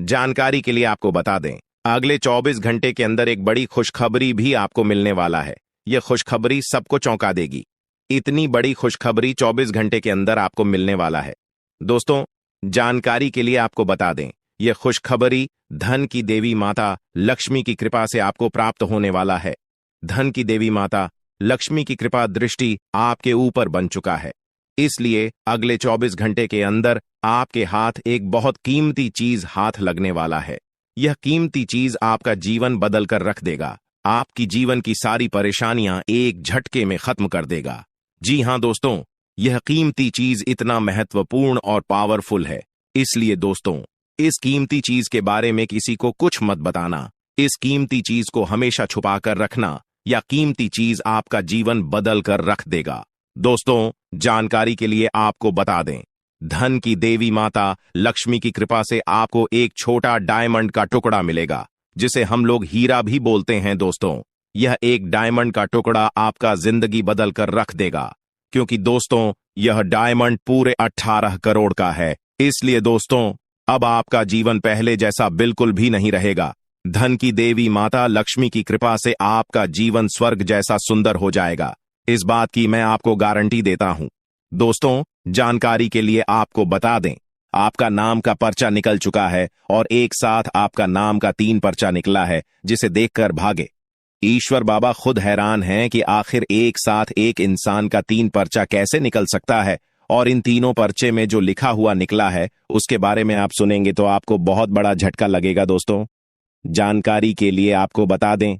जानकारी के लिए आपको बता दें, अगले 24 घंटे के अंदर एक बड़ी खुशखबरी भी आपको मिलने वाला है। यह खुशखबरी सबको चौंका देगी। इतनी बड़ी खुशखबरी 24 घंटे के अंदर आपको मिलने वाला है। दोस्तों, जानकारी के लिए आपको बता दें, यह खुशखबरी धन की देवी माता लक्ष्मी की कृपा से आपको प्राप्त होने वाला है। धन की देवी माता लक्ष्मी की कृपा दृष्टि आपके ऊपर बन चुका है। इसलिए अगले 24 घंटे के अंदर आपके हाथ एक बहुत कीमती चीज हाथ लगने वाला है। यह कीमती चीज आपका जीवन बदल कर रख देगा, आपकी जीवन की सारी परेशानियां एक झटके में खत्म कर देगा। जी हां दोस्तों, यह कीमती चीज इतना महत्वपूर्ण और पावरफुल है। इसलिए दोस्तों, इस कीमती चीज के बारे में किसी को कुछ मत बताना। इस कीमती चीज को हमेशा छुपा कर रखना, या कीमती चीज आपका जीवन बदल कर रख देगा। दोस्तों, जानकारी के लिए आपको बता दें, धन की देवी माता लक्ष्मी की कृपा से आपको एक छोटा डायमंड का टुकड़ा मिलेगा, जिसे हम लोग हीरा भी बोलते हैं। दोस्तों, यह एक डायमंड का टुकड़ा आपका जिंदगी बदल कर रख देगा, क्योंकि दोस्तों यह डायमंड पूरे 18 करोड़ का है। इसलिए दोस्तों, अब आपका जीवन पहले जैसा बिल्कुल भी नहीं रहेगा। धन की देवी माता लक्ष्मी की कृपा से आपका जीवन स्वर्ग जैसा सुंदर हो जाएगा। इस बात की मैं आपको गारंटी देता हूं। दोस्तों, जानकारी के लिए आपको बता दें, आपका नाम का पर्चा निकल चुका है और एक साथ आपका नाम का 3 पर्चा निकला है, जिसे देखकर भागे। ईश्वर बाबा खुद हैरान हैं कि आखिर एक साथ एक इंसान का 3 पर्चा कैसे निकल सकता है, और इन तीनों पर्चे में जो लिखा हुआ निकला है उसके बारे में आप सुनेंगे तो आपको बहुत बड़ा झटका लगेगा। दोस्तों, जानकारी के लिए आपको बता दें,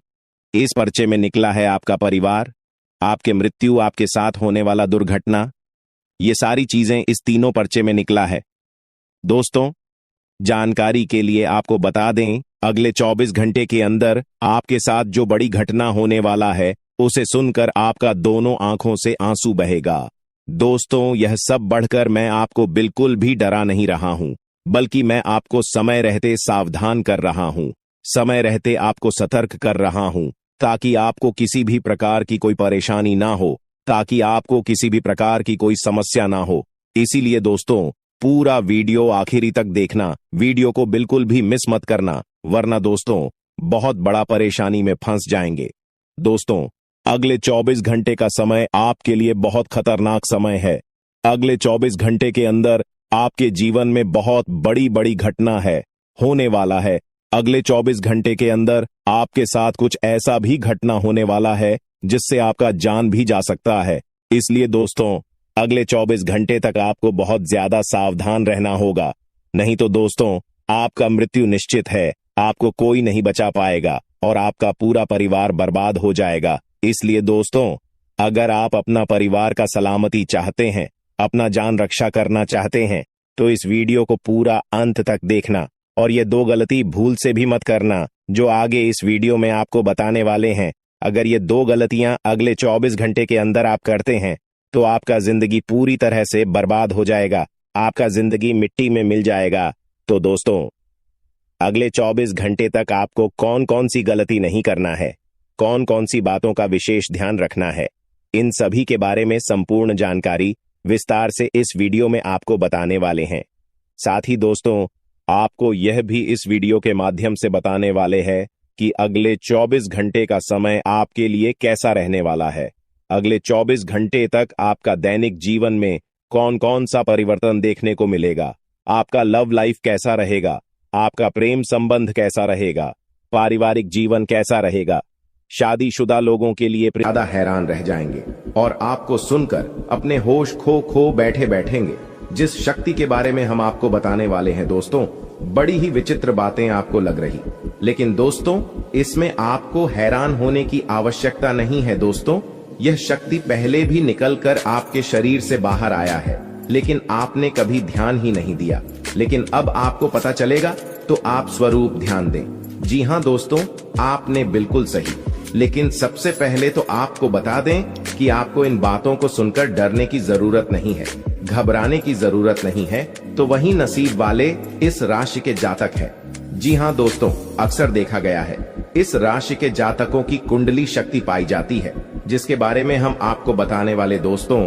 इस पर्चे में निकला है आपका परिवार, आपके मृत्यु, आपके साथ होने वाला दुर्घटना, ये सारी चीजें इस तीनों पर्चे में निकला है। दोस्तों, जानकारी के लिए आपको बता दें, अगले 24 घंटे के अंदर आपके साथ जो बड़ी घटना होने वाला है उसे सुनकर आपका दोनों आंखों से आंसू बहेगा। दोस्तों, यह सब बढ़कर मैं आपको बिल्कुल भी डरा नहीं रहा हूं, बल्कि मैं आपको समय रहते सावधान कर रहा हूं, समय रहते आपको सतर्क कर रहा हूं, ताकि आपको किसी भी प्रकार की कोई परेशानी ना हो, ताकि आपको किसी भी प्रकार की कोई समस्या ना हो। इसीलिए दोस्तों, पूरा वीडियो आखिरी तक देखना, वीडियो को बिल्कुल भी मिस मत करना, वरना दोस्तों बहुत बड़ा परेशानी में फंस जाएंगे। दोस्तों, अगले 24 घंटे का समय आपके लिए बहुत खतरनाक समय है। अगले 24 घंटे के अंदर आपके जीवन में बहुत बड़ी बड़ी घटना है, होने वाला है। अगले 24 घंटे के अंदर आपके साथ कुछ ऐसा भी घटना होने वाला है जिससे आपका जान भी जा सकता है। इसलिए दोस्तों, अगले 24 घंटे तक आपको बहुत ज्यादा सावधान रहना होगा, नहीं तो दोस्तों आपका मृत्यु निश्चित है, आपको कोई नहीं बचा पाएगा और आपका पूरा परिवार बर्बाद हो जाएगा। इसलिए दोस्तों, अगर आप अपना परिवार का सलामती चाहते हैं, अपना जान रक्षा करना चाहते हैं, तो इस वीडियो को पूरा अंत तक देखना, और ये 2 गलती भूल से भी मत करना जो आगे इस वीडियो में आपको बताने वाले हैं। अगर ये 2 गलतियां अगले 24 घंटे के अंदर आप करते हैं तो आपका जिंदगी पूरी तरह से बर्बाद हो जाएगा, आपका जिंदगी मिट्टी में मिल जाएगा। तो दोस्तों, अगले 24 घंटे तक आपको कौन कौन सी गलती नहीं करना है, कौन कौन सी बातों का विशेष ध्यान रखना है, इन सभी के बारे में संपूर्ण जानकारी विस्तार से इस वीडियो में आपको बताने वाले हैं। साथ ही दोस्तों, आपको यह भी इस वीडियो के माध्यम से बताने वाले हैं कि अगले 24 घंटे का समय आपके लिए कैसा रहने वाला है। अगले 24 घंटे तक आपका दैनिक जीवन में कौन कौन सा परिवर्तन देखने को मिलेगा, आपका लव लाइफ कैसा रहेगा, आपका प्रेम संबंध कैसा रहेगा, पारिवारिक जीवन कैसा रहेगा। शादीशुदा लोगों के लिए ज्यादा हैरान रह जाएंगे और आपको सुनकर अपने होश खो बैठे बैठेंगे। जिस शक्ति के बारे में हम आपको बताने वाले हैं दोस्तों, बड़ी ही विचित्र बातें आपको लग रही, लेकिन दोस्तों इसमें आपको हैरान होने की आवश्यकता नहीं है। दोस्तों, यह शक्ति पहले भी निकलकर आपके शरीर से बाहर आया है, लेकिन आपने कभी ध्यान ही नहीं दिया। लेकिन अब आपको पता चलेगा तो आप स्वरूप ध्यान दें। जी हाँ दोस्तों, आपने बिल्कुल सही। लेकिन सबसे पहले तो आपको बता दें कि आपको इन बातों को सुनकर डरने की जरूरत नहीं है, घबराने की जरूरत नहीं है। तो वही नसीब वाले इस राशि के जातक है। जी हाँ दोस्तों, अक्सर देखा गया है इस राशि के जातकों की कुंडली शक्ति पाई जाती है, जिसके बारे में हम आपको बताने वाले दोस्तों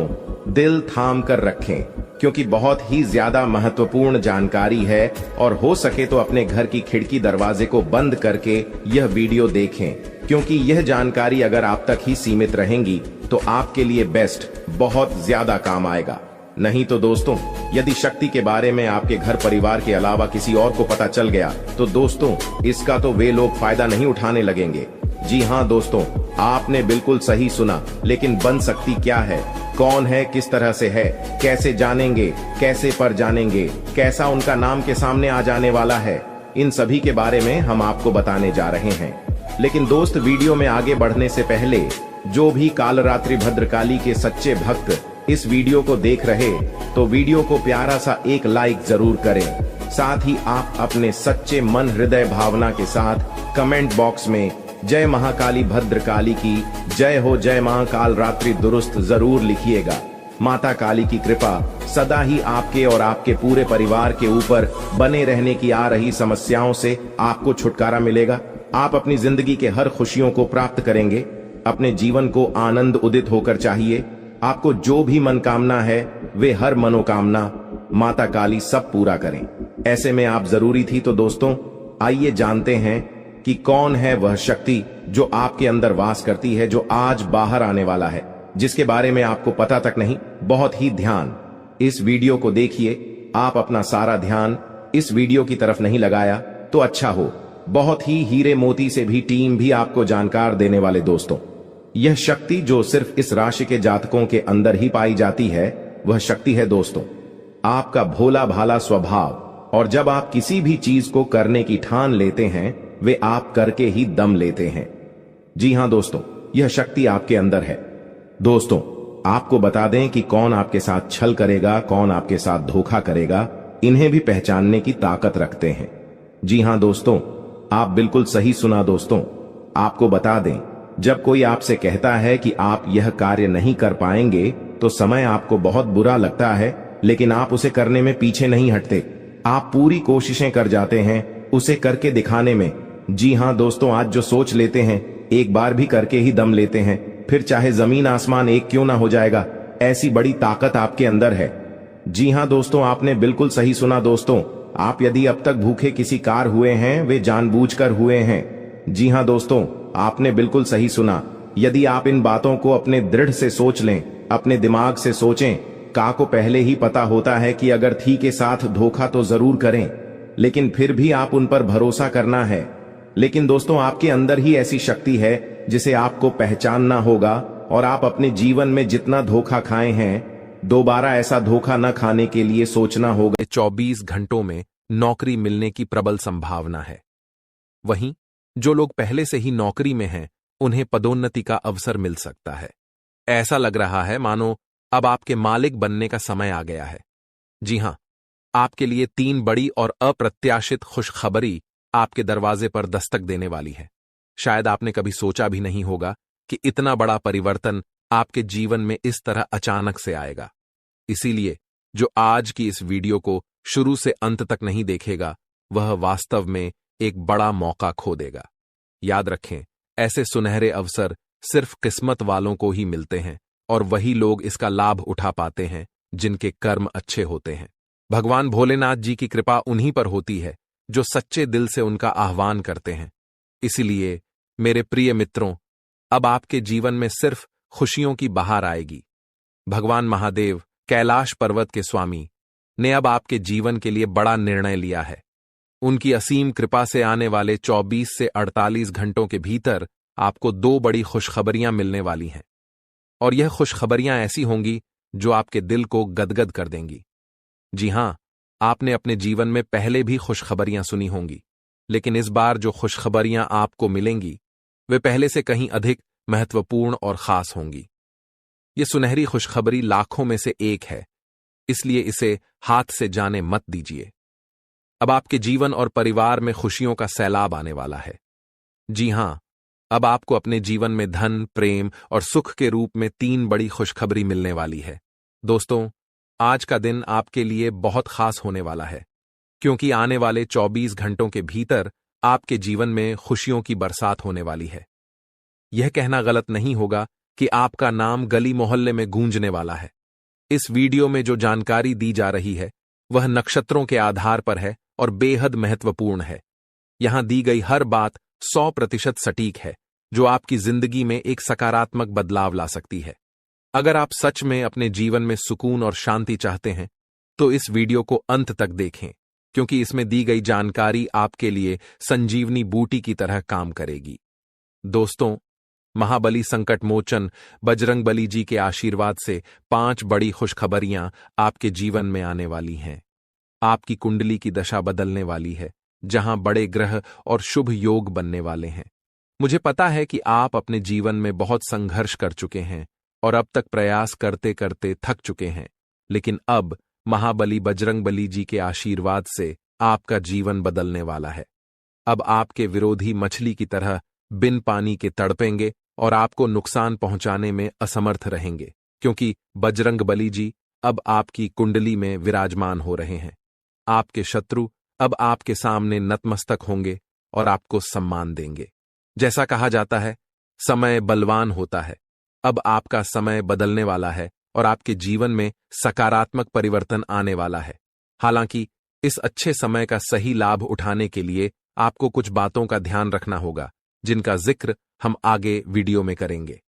दिल थाम कर रखें, क्योंकि बहुत ही ज्यादा महत्वपूर्ण जानकारी है। और हो सके तो अपने घर की खिड़की दरवाजे को बंद करके यह वीडियो देखें, क्योंकि यह जानकारी अगर आप तक ही सीमित रहेंगी तो आपके लिए बेस्ट बहुत ज्यादा काम आएगा। नहीं तो दोस्तों, यदि शक्ति के बारे में आपके घर परिवार के अलावा किसी और को पता चल गया तो दोस्तों इसका तो वे लोग फायदा नहीं उठाने लगेंगे। जी हाँ दोस्तों, आपने बिल्कुल सही सुना। लेकिन बन सकती क्या है, कौन है, किस तरह से है, कैसे जानेंगे, कैसे पर जानेंगे, कैसा उनका नाम के सामने आ जाने वाला है, इन सभी के बारे में हम आपको बताने जा रहे हैं। लेकिन दोस्त, वीडियो में आगे बढ़ने से पहले जो भी कालरात्रि भद्रकाली के सच्चे भक्त इस वीडियो को देख रहे तो वीडियो को प्यारा सा एक लाइक जरूर करें। साथ ही आप अपने सच्चे मन हृदय भावना के साथ कमेंट बॉक्स में जय महाकाली भद्रकाली की जय हो, जय महाकाल रात्रि दुरुस्त जरूर लिखिएगा। माता काली की कृपा सदा ही आपके और आपके पूरे परिवार के ऊपर बने रहने की आ रही समस्याओं से आपको छुटकारा मिलेगा। आप अपनी जिंदगी के हर खुशियों को प्राप्त करेंगे। अपने जीवन को आनंद उदित होकर चाहिए। आपको जो भी मनोकामना है वे हर मनोकामना माता काली सब पूरा करें। ऐसे में आप जरूरी थी। तो दोस्तों, आइए जानते हैं कि कौन है वह शक्ति जो आपके अंदर वास करती है, जो आज बाहर आने वाला है। जिसके बारे में आपको पता तक नहीं। बहुत ही ध्यान इस वीडियो को देखिए। आप अपना सारा ध्यान इस वीडियो की तरफ नहीं लगाया तो अच्छा हो। बहुत ही हीरे मोती से भी टीम भी आपको जानकार देने वाले दोस्तों, यह शक्ति जो सिर्फ इस राशि के जातकों के अंदर ही पाई जाती है, वह शक्ति है दोस्तों आपका भोला भाला स्वभाव। और जब आप किसी भी चीज को करने की ठान लेते हैं, वे आप करके ही दम लेते हैं। जी हां दोस्तों, यह शक्ति आपके अंदर है। दोस्तों, आपको बता दें कि कौन आपके साथ छल करेगा, कौन आपके साथ धोखा करेगा, इन्हें भी पहचानने की ताकत रखते हैं। जी हां दोस्तों, आप बिल्कुल सही सुना दोस्तों। आपको बता दें, जब कोई आपसे कहता है कि आप यह कार्य नहीं कर पाएंगे, तो समय आपको बहुत बुरा लगता है, लेकिन आप उसे करने में पीछे नहीं हटते। आप पूरी कोशिशें कर जाते हैं उसे करके दिखाने में। जी हां दोस्तों, आज जो सोच लेते हैं, एक बार भी करके ही दम लेते हैं, फिर चाहे जमीन आसमान एक क्यों ना हो जाएगा। ऐसी बड़ी ताकत आपके अंदर है। जी हां दोस्तों, आपने बिल्कुल सही सुना दोस्तों। आप यदि अब तक भूखे किसी कार हुए हैं, वे जानबूझकर हुए हैं। जी हां दोस्तों, आपने बिल्कुल सही सुना। यदि आप इन बातों को अपने दृढ़ से सोच लें, अपने दिमाग से सोचें, का को पहले ही पता होता है कि अगर थी के साथ धोखा तो जरूर करें, लेकिन फिर भी आप उन पर भरोसा करना है। लेकिन दोस्तों, आपके अंदर ही ऐसी शक्ति है जिसे आपको पहचानना होगा, और आप अपने जीवन में जितना धोखा खाए हैं, दोबारा ऐसा धोखा न खाने के लिए सोचना होगा। 24 घंटों में नौकरी मिलने की प्रबल संभावना है। वहीं जो लोग पहले से ही नौकरी में हैं, उन्हें पदोन्नति का अवसर मिल सकता है। ऐसा लग रहा है मानो अब आपके मालिक बनने का समय आ गया है। जी हां, आपके लिए 3 बड़ी और अप्रत्याशित खुशखबरी आपके दरवाजे पर दस्तक देने वाली है। शायद आपने कभी सोचा भी नहीं होगा कि इतना बड़ा परिवर्तन आपके जीवन में इस तरह अचानक से आएगा। इसीलिए जो आज की इस वीडियो को शुरू से अंत तक नहीं देखेगा, वह वास्तव में एक बड़ा मौका खो देगा। याद रखें, ऐसे सुनहरे अवसर सिर्फ किस्मत वालों को ही मिलते हैं, और वही लोग इसका लाभ उठा पाते हैं जिनके कर्म अच्छे होते हैं। भगवान भोलेनाथ जी की कृपा उन्हीं पर होती है जो सच्चे दिल से उनका आह्वान करते हैं। इसलिए मेरे प्रिय मित्रों, अब आपके जीवन में सिर्फ खुशियों की बहार आएगी। भगवान महादेव, कैलाश पर्वत के स्वामी, ने अब आपके जीवन के लिए बड़ा निर्णय लिया है। उनकी असीम कृपा से आने वाले 24 से 48 घंटों के भीतर आपको 2 बड़ी खुशखबरियां मिलने वाली हैं। और यह खुशखबरियां ऐसी होंगी जो आपके दिल को गदगद कर देंगी। जी हां, आपने अपने जीवन में पहले भी खुशखबरियां सुनी होंगी, लेकिन इस बार जो खुशखबरियां आपको मिलेंगी, वे पहले से कहीं अधिक महत्वपूर्ण और खास होंगी। ये सुनहरी खुशखबरी लाखों में से एक है, इसलिए इसे हाथ से जाने मत दीजिए। अब आपके जीवन और परिवार में खुशियों का सैलाब आने वाला है। जी हां, अब आपको अपने जीवन में धन, प्रेम और सुख के रूप में 3 बड़ी खुशखबरी मिलने वाली है। दोस्तों, आज का दिन आपके लिए बहुत खास होने वाला है, क्योंकि आने वाले 24 घंटों के भीतर आपके जीवन में खुशियों की बरसात होने वाली है। यह कहना गलत नहीं होगा कि आपका नाम गली मोहल्ले में गूंजने वाला है। इस वीडियो में जो जानकारी दी जा रही है, वह नक्षत्रों के आधार पर है और बेहद महत्वपूर्ण है। यहां दी गई हर बात 100% सटीक है, जो आपकी जिंदगी में एक सकारात्मक बदलाव ला सकती है। अगर आप सच में अपने जीवन में सुकून और शांति चाहते हैं, तो इस वीडियो को अंत तक देखें, क्योंकि इसमें दी गई जानकारी आपके लिए संजीवनी बूटी की तरह काम करेगी। दोस्तों, महाबली संकट मोचन बजरंगबली जी के आशीर्वाद से 5 बड़ी खुशखबरियां आपके जीवन में आने वाली हैं। आपकी कुंडली की दशा बदलने वाली है, जहां बड़े ग्रह और शुभ योग बनने वाले हैं। मुझे पता है कि आप अपने जीवन में बहुत संघर्ष कर चुके हैं और अब तक प्रयास करते करते थक चुके हैं, लेकिन अब महाबली बजरंगबली जी के आशीर्वाद से आपका जीवन बदलने वाला है। अब आपके विरोधी मछली की तरह बिन पानी के तड़पेंगे और आपको नुकसान पहुंचाने में असमर्थ रहेंगे, क्योंकि बजरंगबली जी अब आपकी कुंडली में विराजमान हो रहे हैं। आपके शत्रु अब आपके सामने नतमस्तक होंगे और आपको सम्मान देंगे। जैसा कहा जाता है, समय बलवान होता है। अब आपका समय बदलने वाला है और आपके जीवन में सकारात्मक परिवर्तन आने वाला है। हालांकि इस अच्छे समय का सही लाभ उठाने के लिए आपको कुछ बातों का ध्यान रखना होगा, जिनका जिक्र हम आगे वीडियो में करेंगे।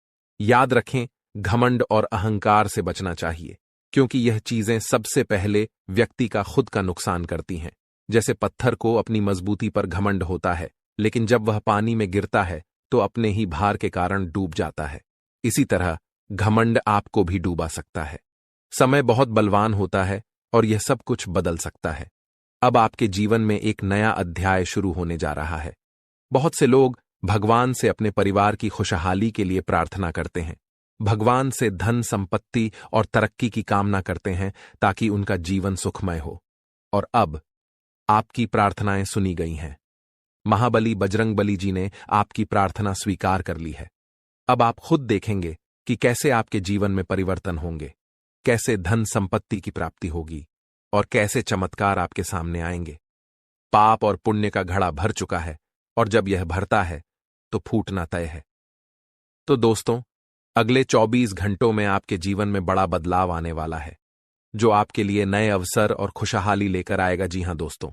याद रखें, घमंड और अहंकार से बचना चाहिए, क्योंकि यह चीजें सबसे पहले व्यक्ति का खुद का नुकसान करती हैं। जैसे पत्थर को अपनी मजबूती पर घमंड होता है, लेकिन जब वह पानी में गिरता है तो अपने ही भार के कारण डूब जाता है। इसी तरह घमंड आपको भी डूबा सकता है। समय बहुत बलवान होता है और यह सब कुछ बदल सकता है। अब आपके जीवन में एक नया अध्याय शुरू होने जा रहा है। बहुत से लोग भगवान से अपने परिवार की खुशहाली के लिए प्रार्थना करते हैं। भगवान से धन, संपत्ति और तरक्की की कामना करते हैं ताकि उनका जीवन सुखमय हो। और अब आपकी प्रार्थनाएं सुनी गई हैं। महाबली बजरंगबली जी ने आपकी प्रार्थना स्वीकार कर ली है। अब आप खुद देखेंगे कि कैसे आपके जीवन में परिवर्तन होंगे, कैसे धन संपत्ति की प्राप्ति होगी और कैसे चमत्कार आपके सामने आएंगे। पाप और पुण्य का घड़ा भर चुका है और जब यह भरता है तो फूटना तय है। तो दोस्तों, अगले 24 घंटों में आपके जीवन में बड़ा बदलाव आने वाला है, जो आपके लिए नए अवसर और खुशहाली लेकर आएगा। जी हां दोस्तों,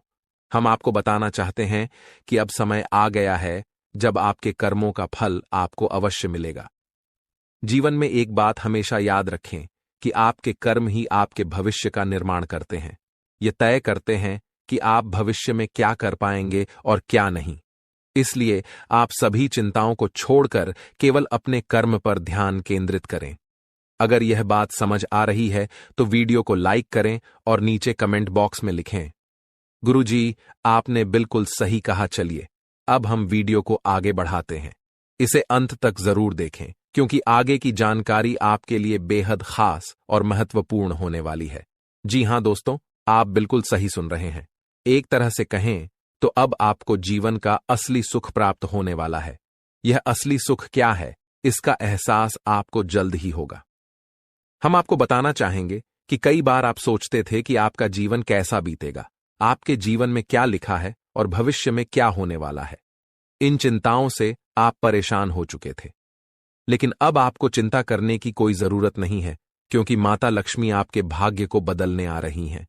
हम आपको बताना चाहते हैं कि अब समय आ गया है जब आपके कर्मों का फल आपको अवश्य मिलेगा। जीवन में एक बात हमेशा याद रखें कि आपके कर्म ही आपके भविष्य का निर्माण करते हैं। ये तय करते हैं कि आप भविष्य में क्या कर पाएंगे और क्या नहीं। इसलिए आप सभी चिंताओं को छोड़कर केवल अपने कर्म पर ध्यान केंद्रित करें। अगर यह बात समझ आ रही है तो वीडियो को लाइक करें और नीचे कमेंट बॉक्स में लिखें, गुरुजी, आपने बिल्कुल सही कहा। चलिए अब हम वीडियो को आगे बढ़ाते हैं। इसे अंत तक जरूर देखें, क्योंकि आगे की जानकारी आपके लिए बेहद खास और महत्वपूर्ण होने वाली है। जी हां दोस्तों, आप बिल्कुल सही सुन रहे हैं। एक तरह से कहें तो अब आपको जीवन का असली सुख प्राप्त होने वाला है। यह असली सुख क्या है, इसका एहसास आपको जल्द ही होगा। हम आपको बताना चाहेंगे कि कई बार आप सोचते थे कि आपका जीवन कैसा बीतेगा, आपके जीवन में क्या लिखा है और भविष्य में क्या होने वाला है। इन चिंताओं से आप परेशान हो चुके थे, लेकिन अब आपको चिंता करने की कोई जरूरत नहीं है, क्योंकि माता लक्ष्मी आपके भाग्य को बदलने आ रही हैं।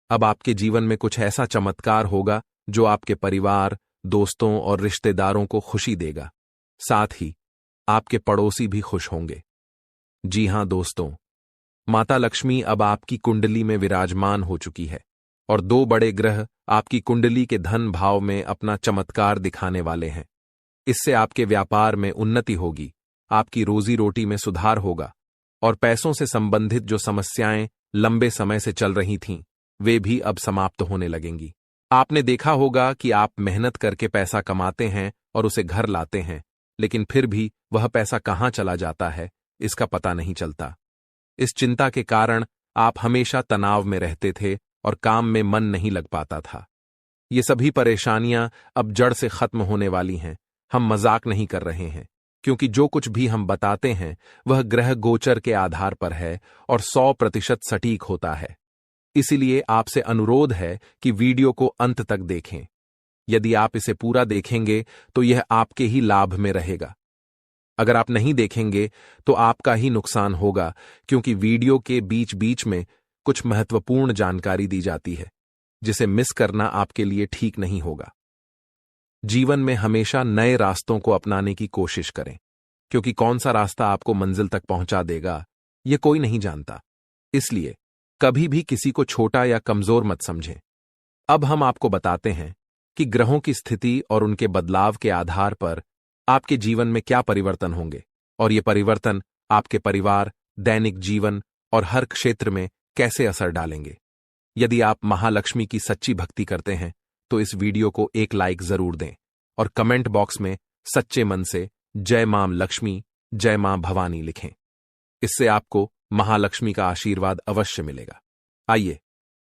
अब आपके जीवन में कुछ ऐसा चमत्कार होगा जो आपके परिवार, दोस्तों और रिश्तेदारों को खुशी देगा। साथ ही आपके पड़ोसी भी खुश होंगे। जी हां दोस्तों, माता लक्ष्मी अब आपकी कुंडली में विराजमान हो चुकी है और 2 बड़े ग्रह आपकी कुंडली के धन भाव में अपना चमत्कार दिखाने वाले हैं। इससे आपके व्यापार में उन्नति होगी, आपकी रोजी रोटी में सुधार होगा और पैसों से संबंधित जो समस्याएं लंबे समय से चल रही थीं, वे भी अब समाप्त होने लगेंगी। आपने देखा होगा कि आप मेहनत करके पैसा कमाते हैं और उसे घर लाते हैं, लेकिन फिर भी वह पैसा कहां चला जाता है, इसका पता नहीं चलता। इस चिंता के कारण आप हमेशा तनाव में रहते थे और काम में मन नहीं लग पाता था। ये सभी परेशानियां अब जड़ से खत्म होने वाली हैं। हम मजाक नहीं कर रहे हैं, क्योंकि जो कुछ भी हम बताते हैं वह ग्रह गोचर के आधार पर है और 100% सटीक होता है। इसीलिए आपसे अनुरोध है कि वीडियो को अंत तक देखें। यदि आप इसे पूरा देखेंगे तो यह आपके ही लाभ में रहेगा। अगर आप नहीं देखेंगे तो आपका ही नुकसान होगा, क्योंकि वीडियो के बीच बीच में कुछ महत्वपूर्ण जानकारी दी जाती है, जिसे मिस करना आपके लिए ठीक नहीं होगा। जीवन में हमेशा नए रास्तों को अपनाने की कोशिश करें, क्योंकि कौन सा रास्ता आपको मंजिल तक पहुंचा देगा, यह कोई नहीं जानता। इसलिए कभी भी किसी को छोटा या कमजोर मत समझें। अब हम आपको बताते हैं कि ग्रहों की स्थिति और उनके बदलाव के आधार पर आपके जीवन में क्या परिवर्तन होंगे और ये परिवर्तन आपके परिवार, दैनिक जीवन और हर क्षेत्र में कैसे असर डालेंगे। यदि आप महालक्ष्मी की सच्ची भक्ति करते हैं तो इस वीडियो को एक लाइक जरूर दें और कमेंट बॉक्स में सच्चे मन से जय मां लक्ष्मी, जय मां भवानी लिखें। इससे आपको महालक्ष्मी का आशीर्वाद अवश्य मिलेगा। आइए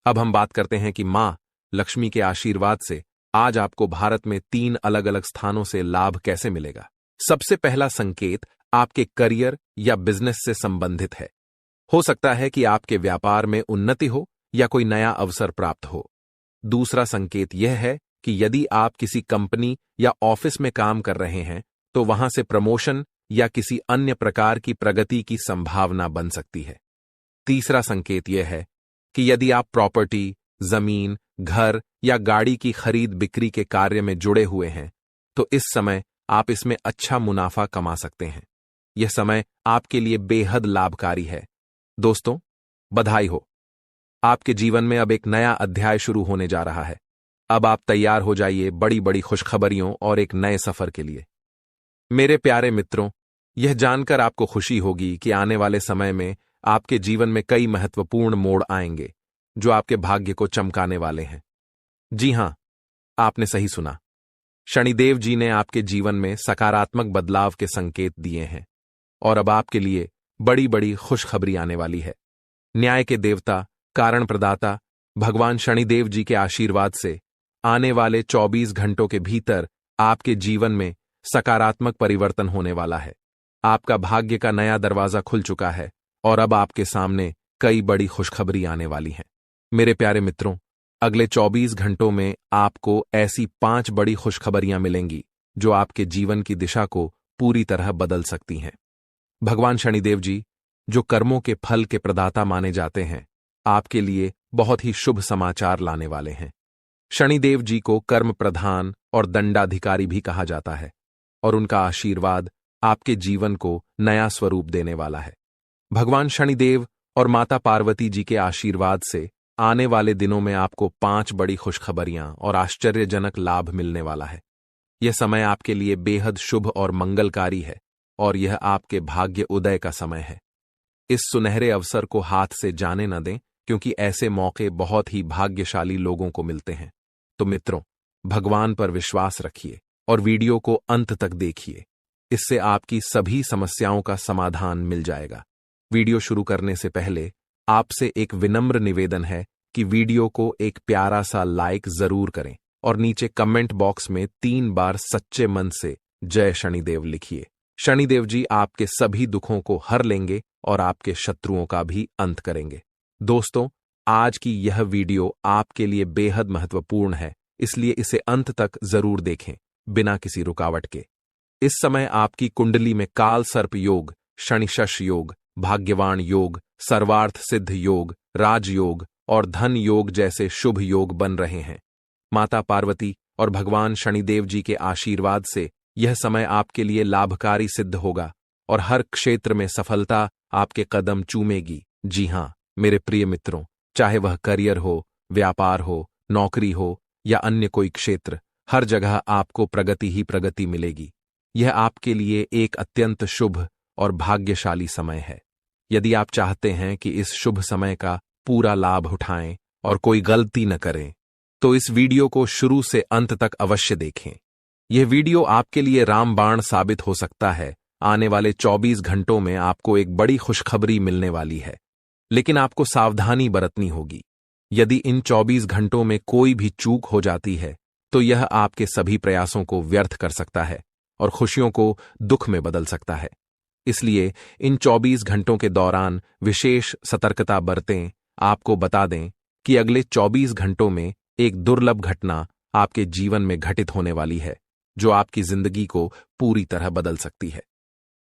अब हम बात करते हैं कि मां लक्ष्मी के आशीर्वाद से आज आपको भारत में 3 अलग अलग स्थानों से लाभ कैसे मिलेगा। सबसे पहला संकेत आपके करियर या बिजनेस से संबंधित है। हो सकता है कि आपके व्यापार में उन्नति हो या कोई नया अवसर प्राप्त हो। दूसरा संकेत यह है कि यदि आप किसी कंपनी या ऑफिस में काम कर रहे हैं तो वहां से प्रमोशन या किसी अन्य प्रकार की प्रगति की संभावना बन सकती है। तीसरा संकेत यह है कि यदि आप प्रॉपर्टी, जमीन, घर या गाड़ी की खरीद बिक्री के कार्य में जुड़े हुए हैं तो इस समय आप इसमें अच्छा मुनाफा कमा सकते हैं। यह समय आपके लिए बेहद लाभकारी है। दोस्तों, बधाई हो, आपके जीवन में अब एक नया अध्याय शुरू होने जा रहा है। अब आप तैयार हो जाइए बड़ी बड़ी खुशखबरियों और एक नए सफर के लिए। मेरे प्यारे मित्रों, यह जानकर आपको खुशी होगी कि आने वाले समय में आपके जीवन में कई महत्वपूर्ण मोड़ आएंगे जो आपके भाग्य को चमकाने वाले हैं। जी हां, आपने सही सुना। शनिदेव जी ने आपके जीवन में सकारात्मक बदलाव के संकेत दिए हैं और अब आपके लिए बड़ी बड़ी खुशखबरी आने वाली है। न्याय के देवता, कारण प्रदाता भगवान शनिदेव जी के आशीर्वाद से आने वाले 24 घंटों के भीतर आपके जीवन में सकारात्मक परिवर्तन होने वाला है। आपका भाग्य का नया दरवाजा खुल चुका है और अब आपके सामने कई बड़ी खुशखबरी आने वाली हैं। मेरे प्यारे मित्रों, अगले 24 घंटों में आपको ऐसी 5 बड़ी खुशखबरियां मिलेंगी जो आपके जीवन की दिशा को पूरी तरह बदल सकती हैं। भगवान शनिदेव जी, जो कर्मों के फल के प्रदाता माने जाते हैं, आपके लिए बहुत ही शुभ समाचार लाने वाले हैं। शनिदेव जी को कर्म प्रधान और दंडाधिकारी भी कहा जाता है और उनका आशीर्वाद आपके जीवन को नया स्वरूप देने वाला है। भगवान शनिदेव और माता पार्वती जी के आशीर्वाद से आने वाले दिनों में आपको 5 बड़ी खुशखबरियां और आश्चर्यजनक लाभ मिलने वाला है। यह समय आपके लिए बेहद शुभ और मंगलकारी है और यह आपके भाग्य उदय का समय है। इस सुनहरे अवसर को हाथ से जाने न दें, क्योंकि ऐसे मौके बहुत ही भाग्यशाली लोगों को मिलते हैं। तो मित्रों, भगवान पर विश्वास रखिए और वीडियो को अंत तक देखिए। इससे आपकी सभी समस्याओं का समाधान मिल जाएगा। वीडियो शुरू करने से पहले आपसे एक विनम्र निवेदन है कि वीडियो को एक प्यारा सा लाइक जरूर करें और नीचे कमेंट बॉक्स में 3 बार सच्चे मन से जय शनिदेव लिखिए। शनिदेव जी आपके सभी दुखों को हर लेंगे और आपके शत्रुओं का भी अंत करेंगे। दोस्तों, आज की यह वीडियो आपके लिए बेहद महत्वपूर्ण है, इसलिए इसे अंत तक जरूर देखें बिना किसी रुकावट के। इस समय आपकी कुंडली में काल सर्प योग, शनिशश योग, भाग्यवान योग, सर्वार्थ सिद्ध योग, राजयोग और धन योग जैसे शुभ योग बन रहे हैं। माता पार्वती और भगवान शनिदेव जी के आशीर्वाद से यह समय आपके लिए लाभकारी सिद्ध होगा और हर क्षेत्र में सफलता आपके कदम चूमेगी। जी हां, मेरे प्रिय मित्रों, चाहे वह करियर हो, व्यापार हो, नौकरी हो या अन्य कोई क्षेत्र, हर जगह आपको प्रगति ही प्रगति मिलेगी। यह आपके लिए एक अत्यंत शुभ और भाग्यशाली समय है। यदि आप चाहते हैं कि इस शुभ समय का पूरा लाभ उठाएं और कोई गलती न करें, तो इस वीडियो को शुरू से अंत तक अवश्य देखें। यह वीडियो आपके लिए रामबाण साबित हो सकता है। आने वाले 24 घंटों में आपको एक बड़ी खुशखबरी मिलने वाली है, लेकिन आपको सावधानी बरतनी होगी। यदि इन 24 घंटों में कोई भी चूक हो जाती है, तो यह आपके सभी प्रयासों को व्यर्थ कर सकता है और खुशियों को दुख में बदल सकता है। इसलिए इन 24 घंटों के दौरान विशेष सतर्कता बरतें। आपको बता दें कि अगले 24 घंटों में एक दुर्लभ घटना आपके जीवन में घटित होने वाली है, जो आपकी जिंदगी को पूरी तरह बदल सकती है।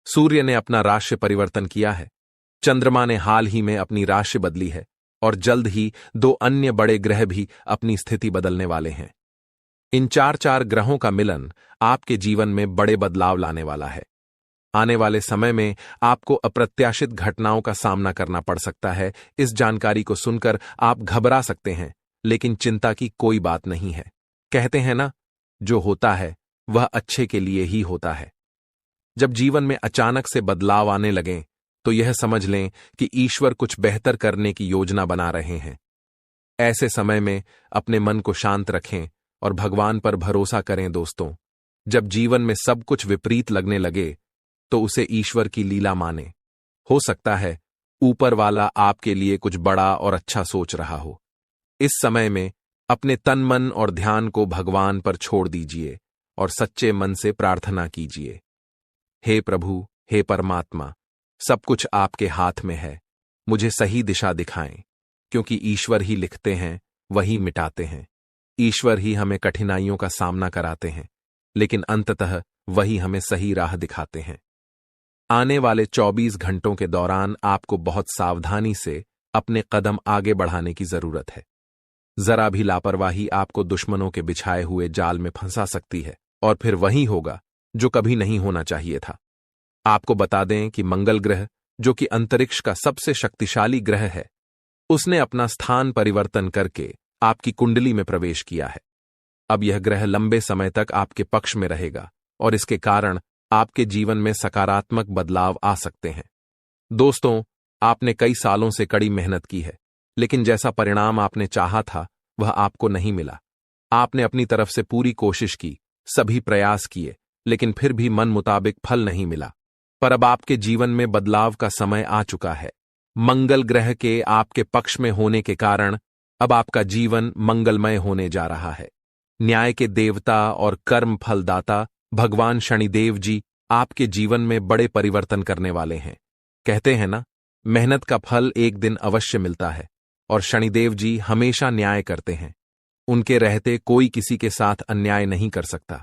सूर्य ने अपना राशि परिवर्तन किया है, चंद्रमा ने हाल ही में अपनी राशि बदली है और जल्द ही 2 अन्य बड़े ग्रह भी अपनी स्थिति बदलने वाले हैं। इन 4 ग्रहों का मिलन आपके जीवन में बड़े बदलाव लाने वाला है। आने वाले समय में आपको अप्रत्याशित घटनाओं का सामना करना पड़ सकता है। इस जानकारी को सुनकर आप घबरा सकते हैं, लेकिन चिंता की कोई बात नहीं है। कहते हैं ना, जो होता है वह अच्छे के लिए ही होता है। जब जीवन में अचानक से बदलाव आने लगें, तो यह समझ लें कि ईश्वर कुछ बेहतर करने की योजना बना रहे हैं। ऐसे समय में अपने मन को शांत रखें और भगवान पर भरोसा करें। दोस्तों, जब जीवन में सब कुछ विपरीत लगने लगे, तो उसे ईश्वर की लीला माने। हो सकता है ऊपर वाला आपके लिए कुछ बड़ा और अच्छा सोच रहा हो। इस समय में अपने तन मन और ध्यान को भगवान पर छोड़ दीजिए और सच्चे मन से प्रार्थना कीजिए। हे प्रभु, हे परमात्मा, सब कुछ आपके हाथ में है। मुझे सही दिशा दिखाएं, क्योंकि ईश्वर ही लिखते हैं, वही मिटाते हैं। ईश्वर ही हमें कठिनाइयों का सामना कराते हैं, लेकिन अंततः वही हमें सही राह दिखाते हैं। आने वाले 24 घंटों के दौरान आपको बहुत सावधानी से अपने कदम आगे बढ़ाने की जरूरत है। जरा भी लापरवाही आपको दुश्मनों के बिछाए हुए जाल में फंसा सकती है और फिर वही होगा जो कभी नहीं होना चाहिए था। आपको बता दें कि मंगल ग्रह, जो कि अंतरिक्ष का सबसे शक्तिशाली ग्रह है, उसने अपना स्थान परिवर्तन करके आपकी कुंडली में प्रवेश किया है। अब यह ग्रह लंबे समय तक आपके पक्ष में रहेगा और इसके कारण आपके जीवन में सकारात्मक बदलाव आ सकते हैं। दोस्तों, आपने कई सालों से कड़ी मेहनत की है, लेकिन जैसा परिणाम आपने चाहा था वह आपको नहीं मिला। आपने अपनी तरफ से पूरी कोशिश की, सभी प्रयास किए, लेकिन फिर भी मन मुताबिक फल नहीं मिला। पर अब आपके जीवन में बदलाव का समय आ चुका है। मंगल ग्रह के आपके पक्ष में होने के कारण अब आपका जीवन मंगलमय होने जा रहा है। न्याय के देवता और कर्म फलदाता भगवान शनिदेव जी आपके जीवन में बड़े परिवर्तन करने वाले हैं। कहते हैं ना, मेहनत का फल एक दिन अवश्य मिलता है, और शनिदेव जी हमेशा न्याय करते हैं। उनके रहते कोई किसी के साथ अन्याय नहीं कर सकता।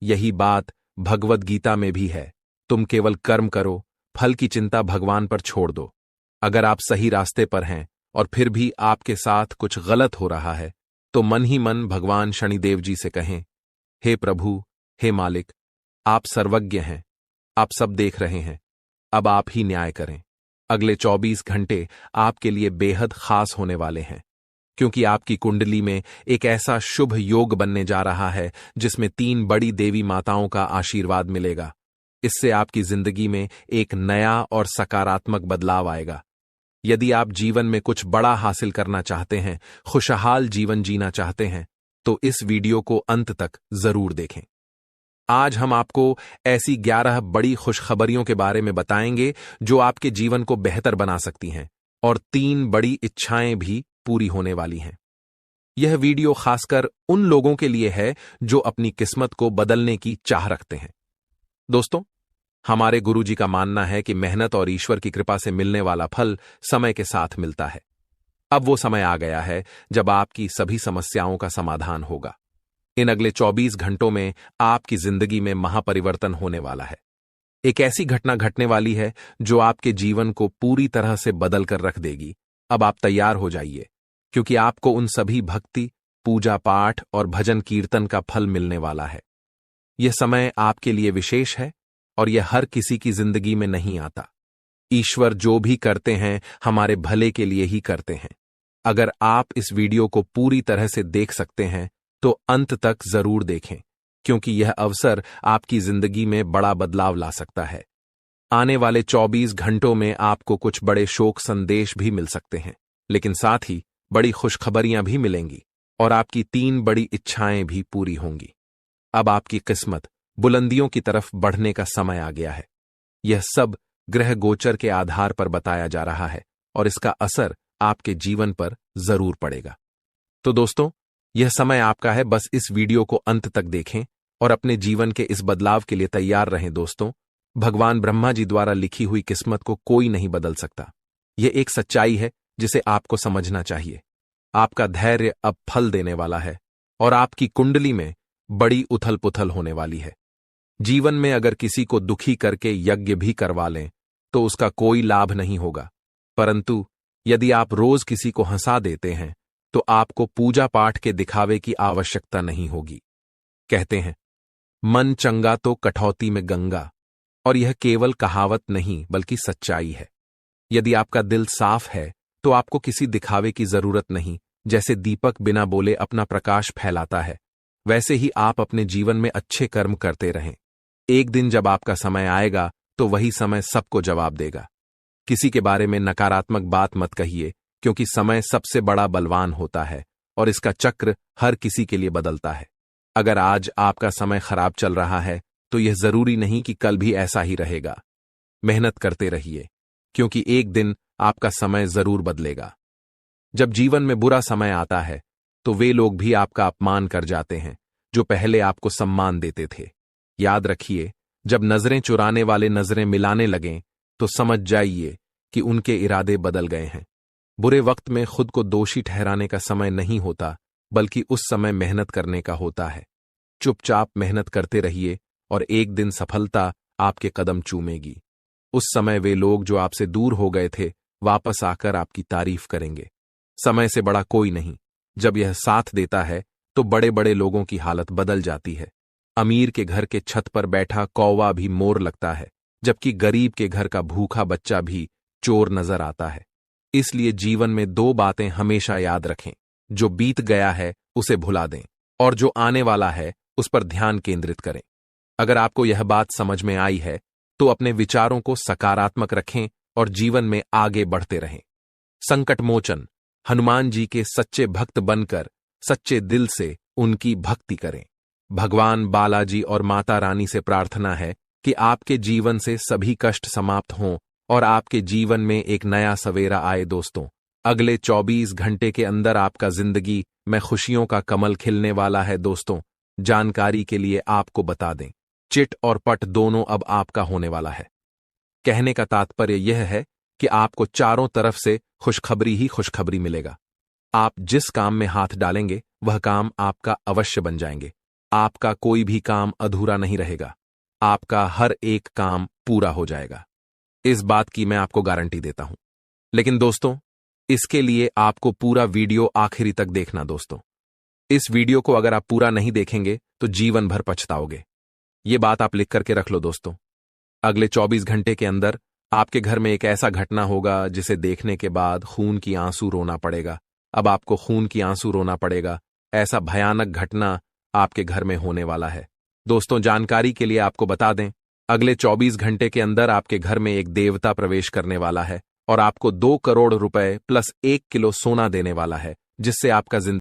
यही बात भगवद गीता में भी है। तुम केवल कर्म करो, फल की चिंता भगवान पर छोड़ दो। अगर आप सही रास्ते पर हैं और फिर भी आपके साथ कुछ गलत हो रहा है, तो मन ही मन भगवान शनिदेव जी से कहें, हे प्रभु, हे मालिक, आप सर्वज्ञ हैं, आप सब देख रहे हैं, अब आप ही न्याय करें। अगले 24 घंटे आपके लिए बेहद खास होने वाले हैं, क्योंकि आपकी कुंडली में एक ऐसा शुभ योग बनने जा रहा है जिसमें 3 बड़ी देवी माताओं का आशीर्वाद मिलेगा। इससे आपकी जिंदगी में एक नया और सकारात्मक बदलाव आएगा। यदि आप जीवन में कुछ बड़ा हासिल करना चाहते हैं, खुशहाल जीवन जीना चाहते हैं, तो इस वीडियो को अंत तक जरूर देखें। आज हम आपको ऐसी 11 बड़ी खुशखबरियों के बारे में बताएंगे जो आपके जीवन को बेहतर बना सकती हैं, और 3 बड़ी इच्छाएं भी पूरी होने वाली हैं। यह वीडियो खासकर उन लोगों के लिए है जो अपनी किस्मत को बदलने की चाह रखते हैं। दोस्तों, हमारे गुरुजी का मानना है कि मेहनत और ईश्वर की कृपा से मिलने वाला फल समय के साथ मिलता है। अब वो समय आ गया है जब आपकी सभी समस्याओं का समाधान होगा। इन अगले 24 घंटों में आपकी जिंदगी में महापरिवर्तन होने वाला है। एक ऐसी घटना घटने वाली है जो आपके जीवन को पूरी तरह से बदल कर रख देगी। अब आप तैयार हो जाइए, क्योंकि आपको उन सभी भक्ति, पूजा पाठ और भजन कीर्तन का फल मिलने वाला है। यह समय आपके लिए विशेष है और यह हर किसी की जिंदगी में नहीं आता। ईश्वर जो भी करते हैं हमारे भले के लिए ही करते हैं। अगर आप इस वीडियो को पूरी तरह से देख सकते हैं तो अंत तक जरूर देखें, क्योंकि यह अवसर आपकी जिंदगी में बड़ा बदलाव ला सकता है। आने वाले 24 घंटों में आपको कुछ बड़े शोक संदेश भी मिल सकते हैं, लेकिन साथ ही बड़ी खुशखबरियां भी मिलेंगी और आपकी 3 बड़ी इच्छाएं भी पूरी होंगी। अब आपकी किस्मत बुलंदियों की तरफ बढ़ने का समय आ गया है। यह सब ग्रह गोचर के आधार पर बताया जा रहा है और इसका असर आपके जीवन पर जरूर पड़ेगा। तो दोस्तों, यह समय आपका है। बस इस वीडियो को अंत तक देखें और अपने जीवन के इस बदलाव के लिए तैयार रहें। दोस्तों, भगवान ब्रह्मा जी द्वारा लिखी हुई किस्मत को कोई नहीं बदल सकता। यह एक सच्चाई है जिसे आपको समझना चाहिए। आपका धैर्य अब फल देने वाला है और आपकी कुंडली में बड़ी उथल पुथल होने वाली है। जीवन में अगर किसी को दुखी करके यज्ञ भी करवा लें तो उसका कोई लाभ नहीं होगा, परंतु यदि आप रोज किसी को हंसा देते हैं तो आपको पूजा पाठ के दिखावे की आवश्यकता नहीं होगी। कहते हैं, मन चंगा तो कठौती में गंगा, और यह केवल कहावत नहीं बल्कि सच्चाई है। यदि आपका दिल साफ है तो आपको किसी दिखावे की जरूरत नहीं। जैसे दीपक बिना बोले अपना प्रकाश फैलाता है, वैसे ही आप अपने जीवन में अच्छे कर्म करते रहें। एक दिन जब आपका समय आएगा तो वही समय सबको जवाब देगा। किसी के बारे में नकारात्मक बात मत कहिए, क्योंकि समय सबसे बड़ा बलवान होता है और इसका चक्र हर किसी के लिए बदलता है। अगर आज आपका समय खराब चल रहा है तो यह जरूरी नहीं कि कल भी ऐसा ही रहेगा। मेहनत करते रहिए, क्योंकि एक दिन आपका समय जरूर बदलेगा। जब जीवन में बुरा समय आता है तो वे लोग भी आपका अपमान कर जाते हैं जो पहले आपको सम्मान देते थे। याद रखिए, जब नजरें चुराने वाले नजरें मिलाने लगें तो समझ जाइए कि उनके इरादे बदल गए हैं। बुरे वक्त में खुद को दोषी ठहराने का समय नहीं होता, बल्कि उस समय मेहनत करने का होता है। चुपचाप मेहनत करते रहिए और एक दिन सफलता आपके कदम चूमेगी। उस समय वे लोग जो आपसे दूर हो गए थे वापस आकर आपकी तारीफ करेंगे। समय से बड़ा कोई नहीं। जब यह साथ देता है तो बड़े बड़े लोगों की हालत बदल जाती है। अमीर के घर के छत पर बैठा कौवा भी मोर लगता है, जबकि गरीब के घर का भूखा बच्चा भी चोर नजर आता है। इसलिए जीवन में दो बातें हमेशा याद रखें। जो बीत गया है उसे भुला दें और जो आने वाला है उस पर ध्यान केंद्रित करें। अगर आपको यह बात समझ में आई है तो अपने विचारों को सकारात्मक रखें और जीवन में आगे बढ़ते रहें। संकट मोचन हनुमान जी के सच्चे भक्त बनकर सच्चे दिल से उनकी भक्ति करें। भगवान बालाजी और माता रानी से प्रार्थना है कि आपके जीवन से सभी कष्ट समाप्त हों और आपके जीवन में एक नया सवेरा आए। दोस्तों, अगले 24 घंटे के अंदर आपका जिंदगी में खुशियों का कमल खिलने वाला है। दोस्तों, जानकारी के लिए आपको बता दें, चिट और पट दोनों अब आपका होने वाला है। कहने का तात्पर्य यह है कि आपको चारों तरफ से खुशखबरी ही खुशखबरी मिलेगा। आप जिस काम में हाथ डालेंगे वह काम आपका अवश्य बन जाएंगे। आपका कोई भी काम अधूरा नहीं रहेगा। आपका हर एक काम पूरा हो जाएगा। इस बात की मैं आपको गारंटी देता हूं। लेकिन दोस्तों, इसके लिए आपको पूरा वीडियो आखिरी तक देखना। दोस्तों, इस वीडियो को अगर आप पूरा नहीं देखेंगे तो जीवन भर पछताओगे। ये बात आप लिख करके रख लो। दोस्तों, अगले 24 घंटे के अंदर आपके घर में एक ऐसा घटना होगा जिसे देखने के बाद खून की आंसू रोना पड़ेगा। अब आपको खून की आंसू रोना पड़ेगा। ऐसा भयानक घटना आपके घर में होने वाला है। दोस्तों, जानकारी के लिए आपको बता दें, अगले 24 घंटे के अंदर आपके घर में एक देवता प्रवेश करने वाला है और आपको 2 करोड़ रुपए प्लस 1 किलो सोना देने वाला है, जिससे आपका जिंदगी